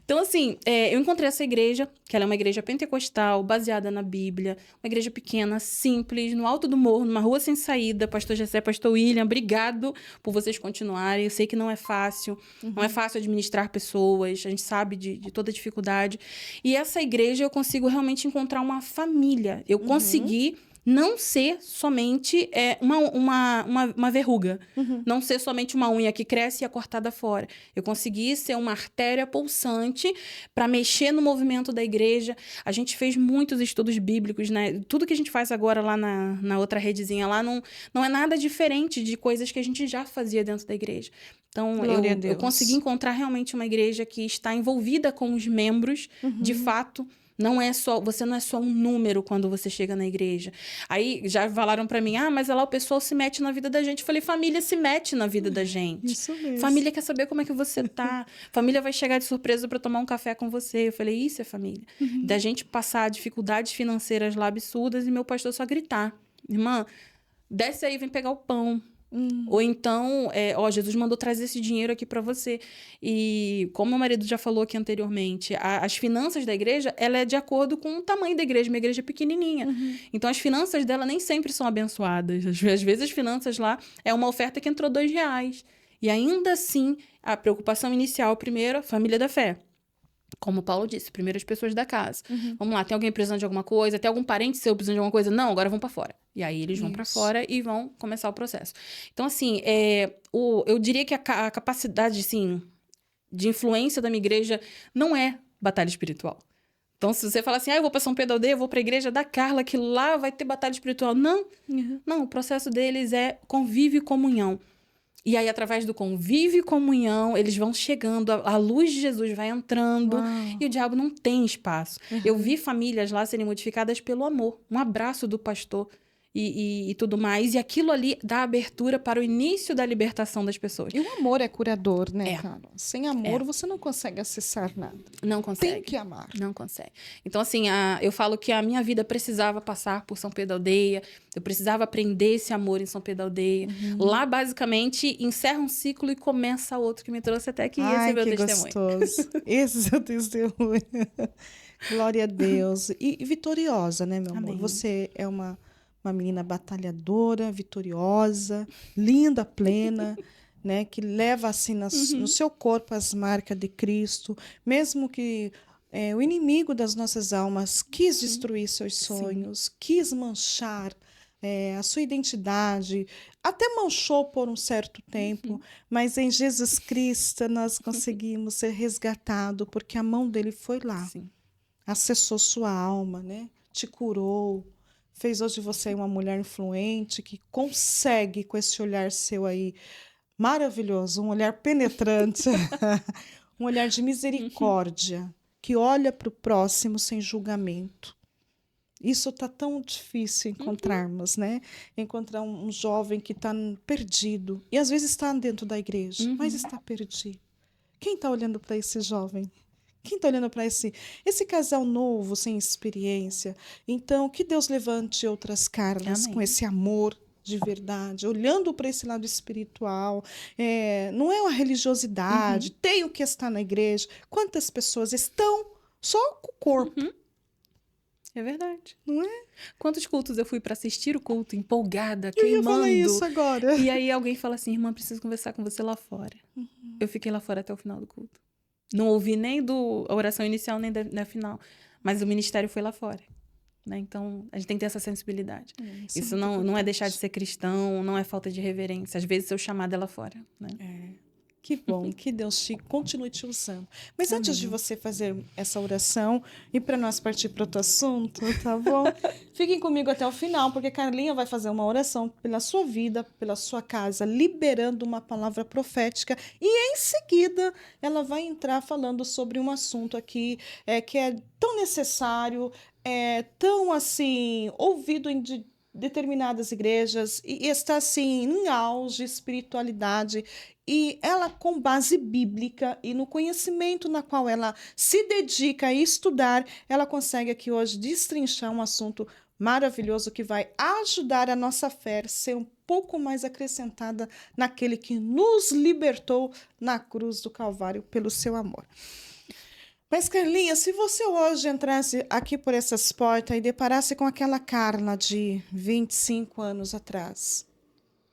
Então, assim, eu encontrei essa igreja, que ela é uma igreja pentecostal, baseada na Bíblia, uma igreja pequena, simples, no alto do morro, numa rua sem saída. Pastor Gessé, Pastor William, obrigado por vocês continuarem. Eu sei que não é fácil, não é fácil administrar pessoas, a gente sabe de toda a dificuldade. E essa igreja eu consigo realmente encontrar uma família. Eu consegui não ser somente uma verruga. Não ser somente uma unha que cresce e é cortada fora. Eu consegui ser uma artéria pulsante para mexer no movimento da igreja. A gente fez muitos estudos bíblicos, né? Tudo que a gente faz agora lá na outra redezinha lá não é nada diferente de coisas que a gente já fazia dentro da igreja. Então, eu consegui encontrar realmente uma igreja que está envolvida com os membros, de fato. Você não é só um número quando você chega na igreja. Aí já falaram pra mim, mas lá o pessoal se mete na vida da gente. Eu falei, família se mete na vida da gente. Isso mesmo. Família quer saber como é que você tá. Família vai chegar de surpresa pra tomar um café com você. Eu falei, isso é família. Da gente passar dificuldades financeiras lá absurdas e meu pastor só gritar. Irmã, desce aí, vem pegar o pão. Ou então, Jesus mandou trazer esse dinheiro aqui para você. E como meu marido já falou aqui anteriormente, as finanças da igreja, ela é de acordo com o tamanho da igreja. Uma igreja pequenininha. Então, as finanças dela nem sempre são abençoadas. Às vezes, as finanças lá é uma oferta que entrou R$2. E ainda assim, a preocupação inicial, primeiro, família da fé. Como o Paulo disse, primeiro as pessoas da casa. Vamos lá, tem alguém precisando de alguma coisa? Tem algum parente seu precisando de alguma coisa? Não, agora vão para fora. E aí eles vão para fora e vão começar o processo. Então, assim, eu diria que a capacidade, assim, de influência da minha igreja não é batalha espiritual. Então, se você falar assim, eu vou para São Pedro da Aldeia, eu vou para a igreja da Carla, que lá vai ter batalha espiritual. Não, não, o processo deles é convívio e comunhão. E aí, através do convívio e comunhão, eles vão chegando, a luz de Jesus vai entrando, e o diabo não tem espaço. Eu vi famílias lá serem modificadas pelo amor. Um abraço do pastor e tudo mais. E aquilo ali dá abertura para o início da libertação das pessoas. E o amor é curador, né, Carla? Sem amor, você não consegue acessar nada. Não consegue. Tem que amar. Não consegue. Então, assim, eu falo que a minha vida precisava passar por São Pedro da Aldeia. Eu precisava aprender esse amor em São Pedro da Aldeia. Lá, basicamente, encerra um ciclo e começa outro, que me trouxe até aqui. Esse é meu testemunho. Gostoso. Esse é o seu testemunho. Glória a Deus. E vitoriosa, né, meu amor? Amém. Você é uma menina batalhadora, vitoriosa, linda, plena, né? Que leva assim no seu corpo as marcas de Cristo, mesmo que o inimigo das nossas almas quis destruir seus sonhos, quis manchar a sua identidade, até manchou por um certo tempo, mas em Jesus Cristo nós conseguimos ser resgatados, porque a mão dele foi lá, acessou sua alma, né? Te curou, fez hoje você uma mulher influente que consegue, com esse olhar seu aí, maravilhoso, um olhar penetrante, um olhar de misericórdia, que olha para o próximo sem julgamento. Isso está tão difícil encontrarmos, né? Encontrar um jovem que está perdido, e às vezes está dentro da igreja, mas está perdido. Quem está olhando para esse jovem? Quem está olhando para esse casal novo, sem experiência? Então, que Deus levante outras Carlas com esse amor de verdade, olhando para esse lado espiritual. Não é uma religiosidade, tenho que estar na igreja. Quantas pessoas estão só com o corpo? É verdade. Não é? Quantos cultos eu fui para assistir o culto, empolgada, Eu queimando. ia falar isso agora. E aí alguém fala assim, irmã, preciso conversar com você lá fora. Eu fiquei lá fora até o final do culto. Não ouvi nem a oração inicial, nem da final. Mas o ministério foi lá fora. Né? Então, a gente tem que ter essa sensibilidade. Isso não é deixar de ser cristão, não é falta de reverência. Às vezes, seu chamado é lá fora. Né? Que bom, que Deus continue te usando. Mas antes de você fazer essa oração e para nós partir para outro assunto, tá bom? Fiquem comigo até o final, porque Carlinha vai fazer uma oração pela sua vida, pela sua casa, liberando uma palavra profética. E em seguida, ela vai entrar falando sobre um assunto aqui que é tão necessário, tão assim, ouvido em determinadas igrejas e está assim em auge, espiritualidade, e ela com base bíblica e no conhecimento na qual ela se dedica a estudar, ela consegue aqui hoje destrinchar um assunto maravilhoso que vai ajudar a nossa fé a ser um pouco mais acrescentada naquele que nos libertou na cruz do Calvário pelo seu amor. Mas, Carlinha, se você hoje entrasse aqui por essas portas e deparasse com aquela Carla de 25 anos atrás,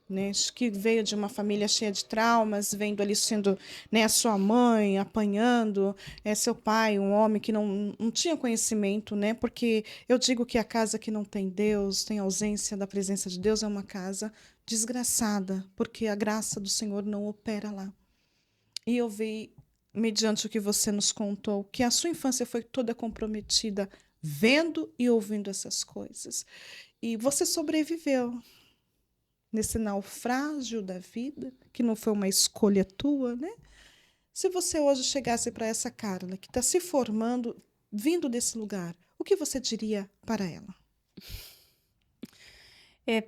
né, que veio de uma família cheia de traumas, vendo ali sendo, né, a sua mãe apanhando, seu pai, um homem que não tinha conhecimento, né, porque eu digo que a casa que não tem Deus, tem ausência da presença de Deus, é uma casa desgraçada, porque a graça do Senhor não opera lá. E eu vi, mediante o que você nos contou, que a sua infância foi toda comprometida vendo e ouvindo essas coisas. E você sobreviveu nesse naufrágio da vida, que não foi uma escolha tua, né? Se você hoje chegasse para essa Carla, que está se formando, vindo desse lugar, o que você diria para ela?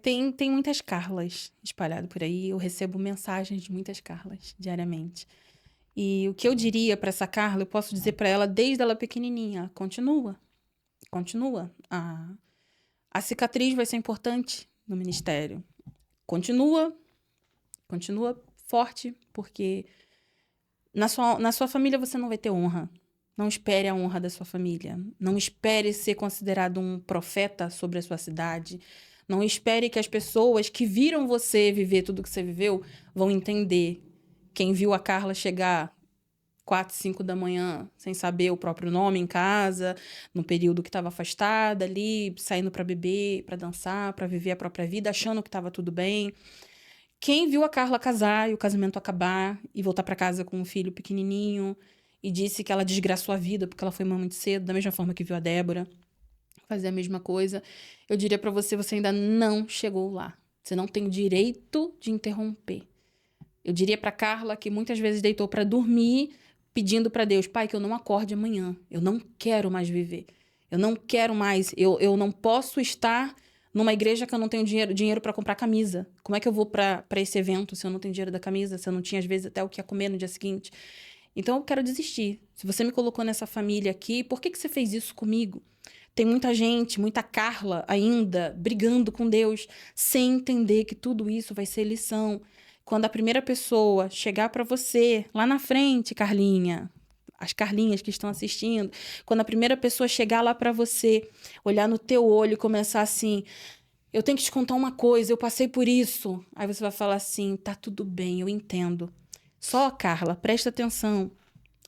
Tem muitas Carlas espalhadas por aí. Eu recebo mensagens de muitas Carlas diariamente. E o que eu diria para essa Carla, eu posso dizer para ela desde ela pequenininha: continua. A cicatriz vai ser importante no ministério. Continua forte, porque na sua família você não vai ter honra. Não espere a honra da sua família. Não espere ser considerado um profeta sobre a sua cidade. Não espere que as pessoas que viram você viver tudo que você viveu vão entender. Quem viu a Carla chegar 4, 5 da manhã sem saber o próprio nome em casa, no período que estava afastada ali, saindo para beber, para dançar, para viver a própria vida, achando que estava tudo bem. Quem viu a Carla casar e o casamento acabar e voltar para casa com um filho pequenininho e disse que ela desgraçou a vida porque ela foi mãe muito cedo, da mesma forma que viu a Débora fazer a mesma coisa, eu diria para você, você ainda não chegou lá. Você não tem o direito de interromper. Eu diria para Carla que muitas vezes deitou para dormir pedindo para Deus, Pai, que eu não acorde amanhã. Eu não quero mais viver. Eu não quero mais. Eu não posso estar numa igreja que eu não tenho dinheiro para comprar camisa. Como é que eu vou para esse evento se eu não tenho dinheiro da camisa? Se eu não tinha, às vezes, até o que ia comer no dia seguinte? Então, eu quero desistir. Se você me colocou nessa família aqui, por que você fez isso comigo? Tem muita gente, muita Carla ainda brigando com Deus, sem entender que tudo isso vai ser lição. Quando a primeira pessoa chegar para você, lá na frente, Carlinha, as Carlinhas que estão assistindo, quando a primeira pessoa chegar lá para você, olhar no teu olho e começar assim, eu tenho que te contar uma coisa, eu passei por isso. Aí você vai falar assim, tá tudo bem, eu entendo. Só, Carla, presta atenção.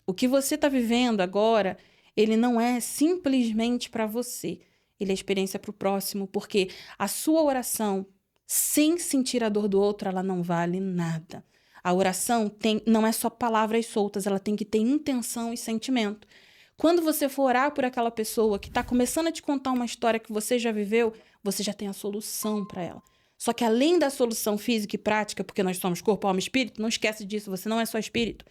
O que você está vivendo agora, ele não é simplesmente para você. Ele é experiência para o próximo, porque a sua oração, sem sentir a dor do outro, ela não vale nada. A oração não é só palavras soltas, ela tem que ter intenção e sentimento. Quando você for orar por aquela pessoa que está começando a te contar uma história que você já viveu, você já tem a solução para ela. Só que além da solução física e prática, porque nós somos corpo, alma e espírito, não esquece disso, você não é só espírito.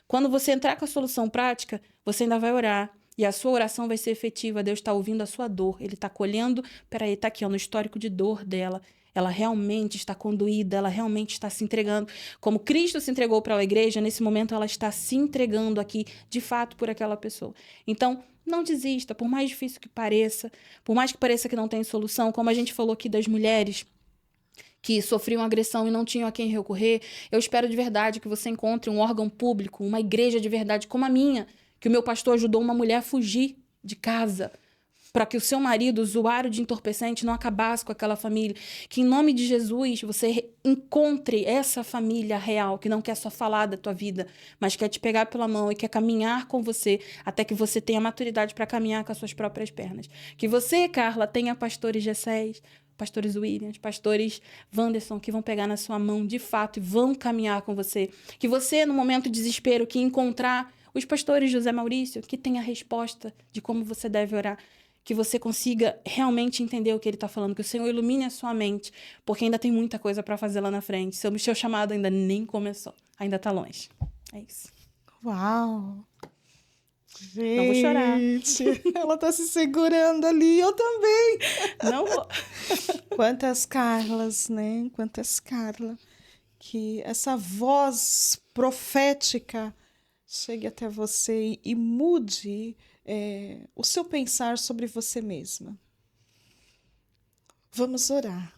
Quando você entrar com a solução prática, você ainda vai orar. E a sua oração vai ser efetiva. Deus está ouvindo a sua dor. Ele está colhendo, peraí, está aqui, ó, no histórico de dor dela. Ela realmente está conduída, ela realmente está se entregando. Como Cristo se entregou para a igreja, nesse momento ela está se entregando aqui, de fato, por aquela pessoa. Então, não desista, por mais difícil que pareça, por mais que pareça que não tem solução, como a gente falou aqui das mulheres que sofriam agressão e não tinham a quem recorrer, eu espero de verdade que você encontre um órgão público, uma igreja de verdade como a minha, que o meu pastor ajudou uma mulher a fugir de casa para que o seu marido, usuário de entorpecente, não acabasse com aquela família. Que em nome de Jesus você encontre essa família real, que não quer só falar da tua vida, mas quer te pegar pela mão e quer caminhar com você até que você tenha maturidade para caminhar com as suas próprias pernas. Que você, Carla, tenha pastores Gessés, pastores Williams, pastores Wanderson, que vão pegar na sua mão de fato e vão caminhar com você. Que você, no momento de desespero, que encontrar os pastores José Maurício, que tem a resposta de como você deve orar, que você consiga realmente entender o que ele está falando, que o Senhor ilumine a sua mente, porque ainda tem muita coisa para fazer lá na frente. Seu chamado ainda nem começou, ainda está longe. É isso. Uau! Gente, não vou chorar. Ela está se segurando ali, eu também. Não vou. Quantas Carlas, né? Quantas Carla. Que essa voz profética chegue até você e mude o seu pensar sobre você mesma. Vamos orar.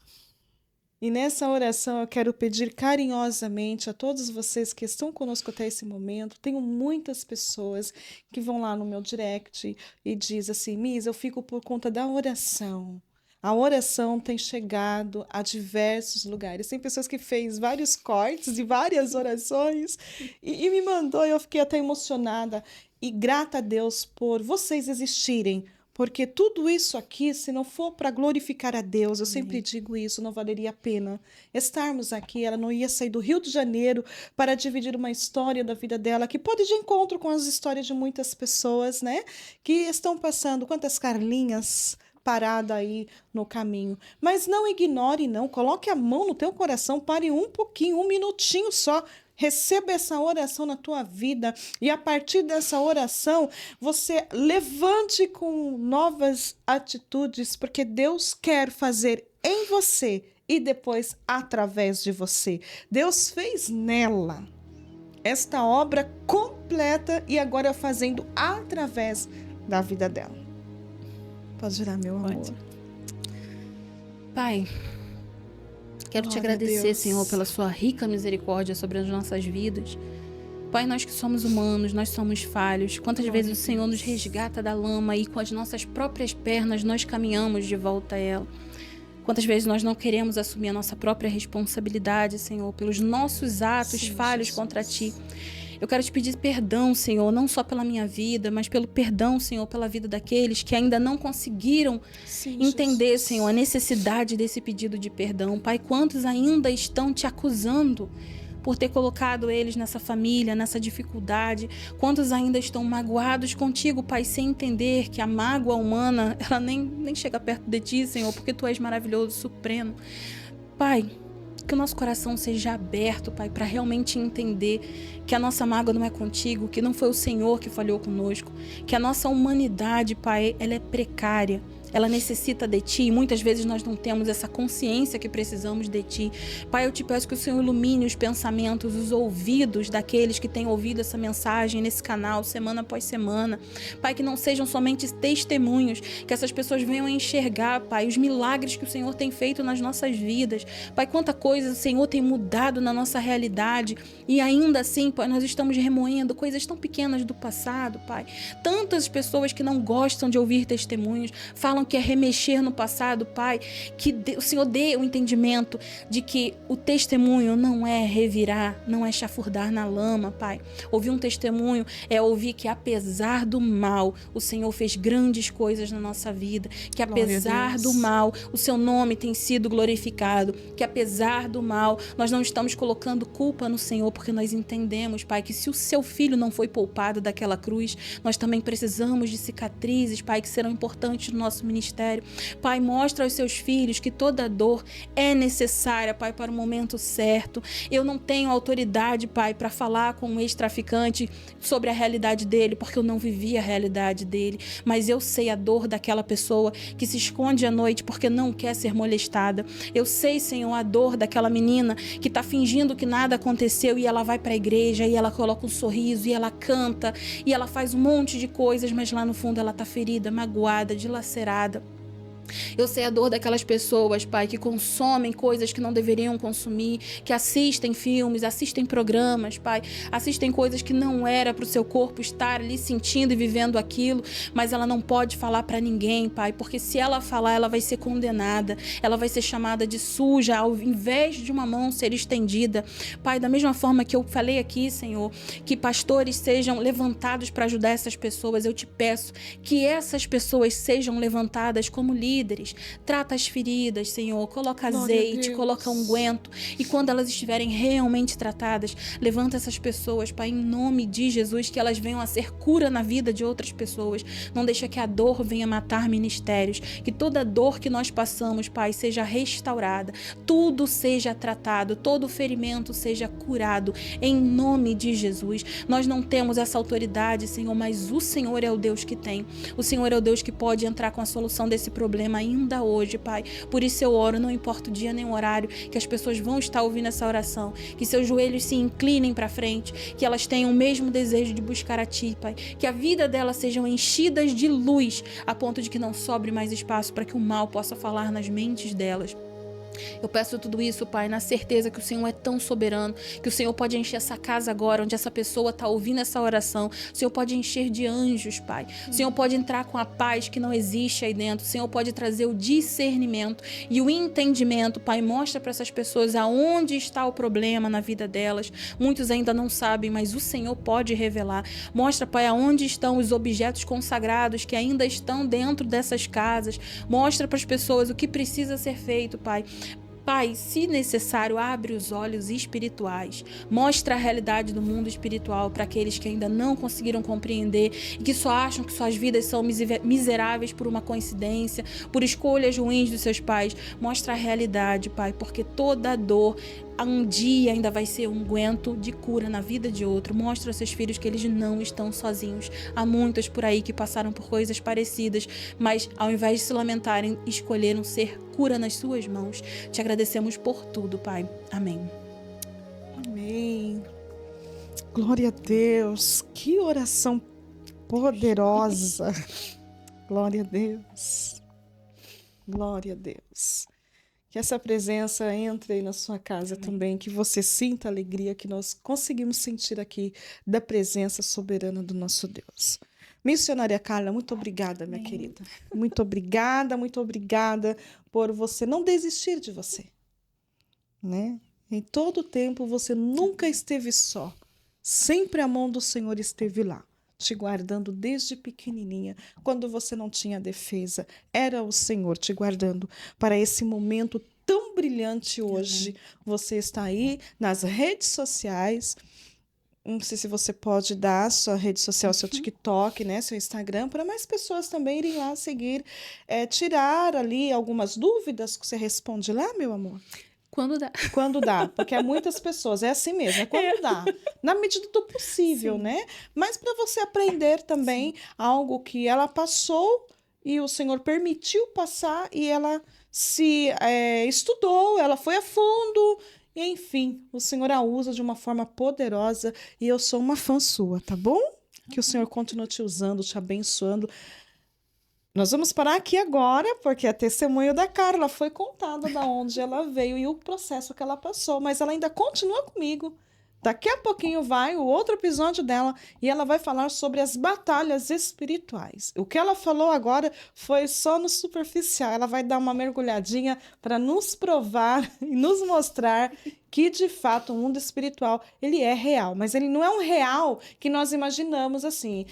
E nessa oração eu quero pedir carinhosamente a todos vocês que estão conosco até esse momento. Tenho muitas pessoas que vão lá no meu direct e dizem assim, Miss, eu fico por conta da oração. A oração tem chegado a diversos lugares. Tem pessoas que fez vários cortes de várias orações e me mandou, e eu fiquei até emocionada e grata a Deus por vocês existirem, porque tudo isso aqui, se não for para glorificar a Deus, eu sempre digo isso, não valeria a pena estarmos aqui. Ela não ia sair do Rio de Janeiro para dividir uma história da vida dela, que pode ir de encontro com as histórias de muitas pessoas, né? Que estão passando, quantas Carlinhas parada aí no caminho. Mas não ignore, não. Coloque a mão no teu coração, pare um pouquinho, um minutinho só. Receba essa oração na tua vida e a partir dessa oração você levante com novas atitudes, porque Deus quer fazer em você e depois através de você. Deus fez nela esta obra completa e agora fazendo através da vida dela. Pode girar, meu amor. Pode. Pai, quero te agradecer, Senhor, pela sua rica misericórdia sobre as nossas vidas. Pai, nós que somos humanos, nós somos falhos. Quantas vezes o Senhor nos resgata da lama e com as nossas próprias pernas nós caminhamos de volta a ela. Quantas vezes nós não queremos assumir a nossa própria responsabilidade, Senhor, pelos nossos atos falhos contra Ti. Eu quero te pedir perdão, Senhor, não só pela minha vida, mas pelo perdão, Senhor, pela vida daqueles que ainda não conseguiram entender, Jesus. Senhor, a necessidade desse pedido de perdão. Pai, quantos ainda estão te acusando por ter colocado eles nessa família, nessa dificuldade? Quantos ainda estão magoados contigo, Pai, sem entender que a mágoa humana, ela nem chega perto de ti, Senhor, porque tu és maravilhoso, supremo. Pai, que o nosso coração seja aberto, Pai, para realmente entender que a nossa mágoa não é contigo, que não foi o Senhor que falhou conosco, que a nossa humanidade, Pai, ela é precária. Ela necessita de Ti e muitas vezes nós não temos essa consciência que precisamos de Ti. Pai, eu te peço que o Senhor ilumine os pensamentos, os ouvidos daqueles que têm ouvido essa mensagem nesse canal, semana após semana. Pai, que não sejam somente testemunhos, que essas pessoas venham a enxergar, Pai, os milagres que o Senhor tem feito nas nossas vidas. Pai, quanta coisa o Senhor tem mudado na nossa realidade e ainda assim, Pai, nós estamos remoendo coisas tão pequenas do passado, Pai. Tantas pessoas que não gostam de ouvir testemunhos, falam que é remexer no passado, Pai, que o Senhor dê o entendimento de que o testemunho não é revirar, não é chafurdar na lama, Pai. Ouvir um testemunho é ouvir que apesar do mal, o Senhor fez grandes coisas na nossa vida, que apesar do mal, o seu nome tem sido glorificado, que apesar do mal, nós não estamos colocando culpa no Senhor, porque nós entendemos, Pai, que se o seu filho não foi poupado daquela cruz, nós também precisamos de cicatrizes, Pai, que serão importantes no nosso ministério. Pai, mostra aos seus filhos que toda dor é necessária, Pai, para o momento certo. Eu não tenho autoridade, Pai, para falar com um ex-traficante sobre a realidade dele, porque eu não vivi a realidade dele, mas eu sei a dor daquela pessoa que se esconde à noite porque não quer ser molestada. Eu sei, Senhor, a dor daquela menina que está fingindo que nada aconteceu e ela vai para a igreja e ela coloca um sorriso e ela canta e ela faz um monte de coisas, mas lá no fundo ela está ferida, magoada, dilacerada. Eu sei a dor daquelas pessoas, Pai, que consomem coisas que não deveriam consumir, que assistem filmes, assistem programas, Pai, assistem coisas que não era para o seu corpo estar ali sentindo e vivendo aquilo, mas ela não pode falar para ninguém, Pai, porque se ela falar, ela vai ser condenada, ela vai ser chamada de suja, ao invés de uma mão ser estendida. Pai, da mesma forma que eu falei aqui, Senhor, que pastores sejam levantados para ajudar essas pessoas, eu te peço que essas pessoas sejam levantadas como líderes. Trata as feridas, Senhor, coloca azeite, coloca unguento, e quando elas estiverem realmente tratadas, levanta essas pessoas, Pai, em nome de Jesus, que elas venham a ser cura na vida de outras pessoas. Não deixa que a dor venha matar ministérios, que toda dor que nós passamos, Pai, seja restaurada, tudo seja tratado, todo ferimento seja curado, em nome de Jesus. Nós não temos essa autoridade, Senhor, mas o Senhor é o Deus que tem. O Senhor é o Deus que pode entrar com a solução desse problema ainda hoje, Pai. Por isso eu oro, não importa o dia nem o horário, que as pessoas vão estar ouvindo essa oração, que seus joelhos se inclinem para frente, que elas tenham o mesmo desejo de buscar a Ti, Pai, que a vida delas sejam enchidas de luz, a ponto de que não sobre mais espaço para que o mal possa falar nas mentes delas. Eu peço tudo isso, Pai, na certeza que o Senhor é tão soberano, que o Senhor pode encher essa casa agora, onde essa pessoa está ouvindo essa oração. O Senhor pode encher de anjos, Pai. O Senhor pode entrar com a paz que não existe aí dentro. O Senhor pode trazer o discernimento e o entendimento, Pai. Mostra para essas pessoas aonde está o problema na vida delas. Muitos ainda não sabem, mas o Senhor pode revelar. Mostra, Pai, aonde estão os objetos consagrados que ainda estão dentro dessas casas. Mostra para as pessoas o que precisa ser feito, Pai. Pai, se necessário, abre os olhos espirituais, mostra a realidade do mundo espiritual para aqueles que ainda não conseguiram compreender e que só acham que suas vidas são miseráveis por uma coincidência, por escolhas ruins dos seus pais. Mostra a realidade, Pai, porque toda dor um dia ainda vai ser um unguento de cura na vida de outro. Mostra aos seus filhos que eles não estão sozinhos. Há muitos por aí que passaram por coisas parecidas, mas ao invés de se lamentarem, escolheram ser cura nas suas mãos. Te agradecemos por tudo, Pai. Amém. Amém. Glória a Deus. Que oração poderosa. Glória a Deus. Glória a Deus. Que essa presença entre aí na sua casa também, que você sinta a alegria que nós conseguimos sentir aqui da presença soberana do nosso Deus. Missionária Carla, muito obrigada, minha querida. Muito obrigada por você não desistir de você, né? Em todo tempo você nunca esteve só, Sempre a mão do Senhor esteve lá, te guardando desde pequenininha, quando você não tinha defesa. Era o Senhor te guardando para esse momento tão brilhante hoje. Você está aí nas redes sociais. Não sei se você pode dar a sua rede social, seu TikTok, né, seu Instagram, para mais pessoas também irem lá seguir, tirar ali algumas dúvidas que você responde lá, meu amor. Quando dá. Quando dá, porque é muitas pessoas, é assim mesmo, é quando dá, na medida do possível, Sim. né? Mas para você aprender também algo que ela passou e o Senhor permitiu passar e ela se estudou, ela foi a fundo, e, enfim, o Senhor a usa de uma forma poderosa e eu sou uma fã sua, tá bom? Que o Senhor continue te usando, te abençoando. Nós vamos parar aqui agora, porque a testemunho da Carla foi contada da onde ela veio e o processo que ela passou, mas ela ainda continua comigo. Daqui a pouquinho vai o outro episódio dela e ela vai falar sobre as batalhas espirituais. O que ela falou agora foi só no superficial. Ela vai dar uma mergulhadinha para nos provar e nos mostrar que, de fato, o mundo espiritual ele é real, mas ele não é um real que nós imaginamos assim.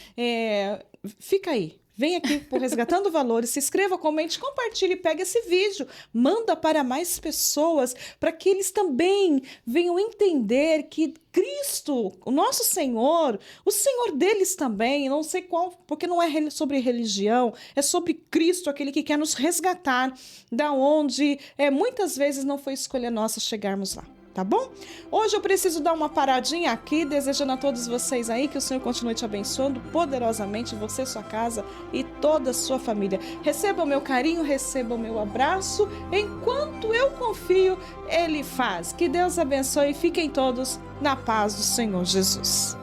Fica aí. Vem aqui por Resgatando Valores, se inscreva, comente, compartilhe, pegue esse vídeo, manda para mais pessoas, para que eles também venham entender que Cristo, o nosso Senhor, o Senhor deles também, não sei qual, porque não é sobre religião, é sobre Cristo, aquele que quer nos resgatar, da onde muitas vezes não foi escolha nossa chegarmos lá. Tá bom? Hoje eu preciso dar uma paradinha aqui, desejando a todos vocês aí que o Senhor continue te abençoando poderosamente, você, sua casa e toda a sua família. Receba o meu carinho, receba o meu abraço. Enquanto eu confio, Ele faz. Que Deus abençoe e fiquem todos na paz do Senhor Jesus.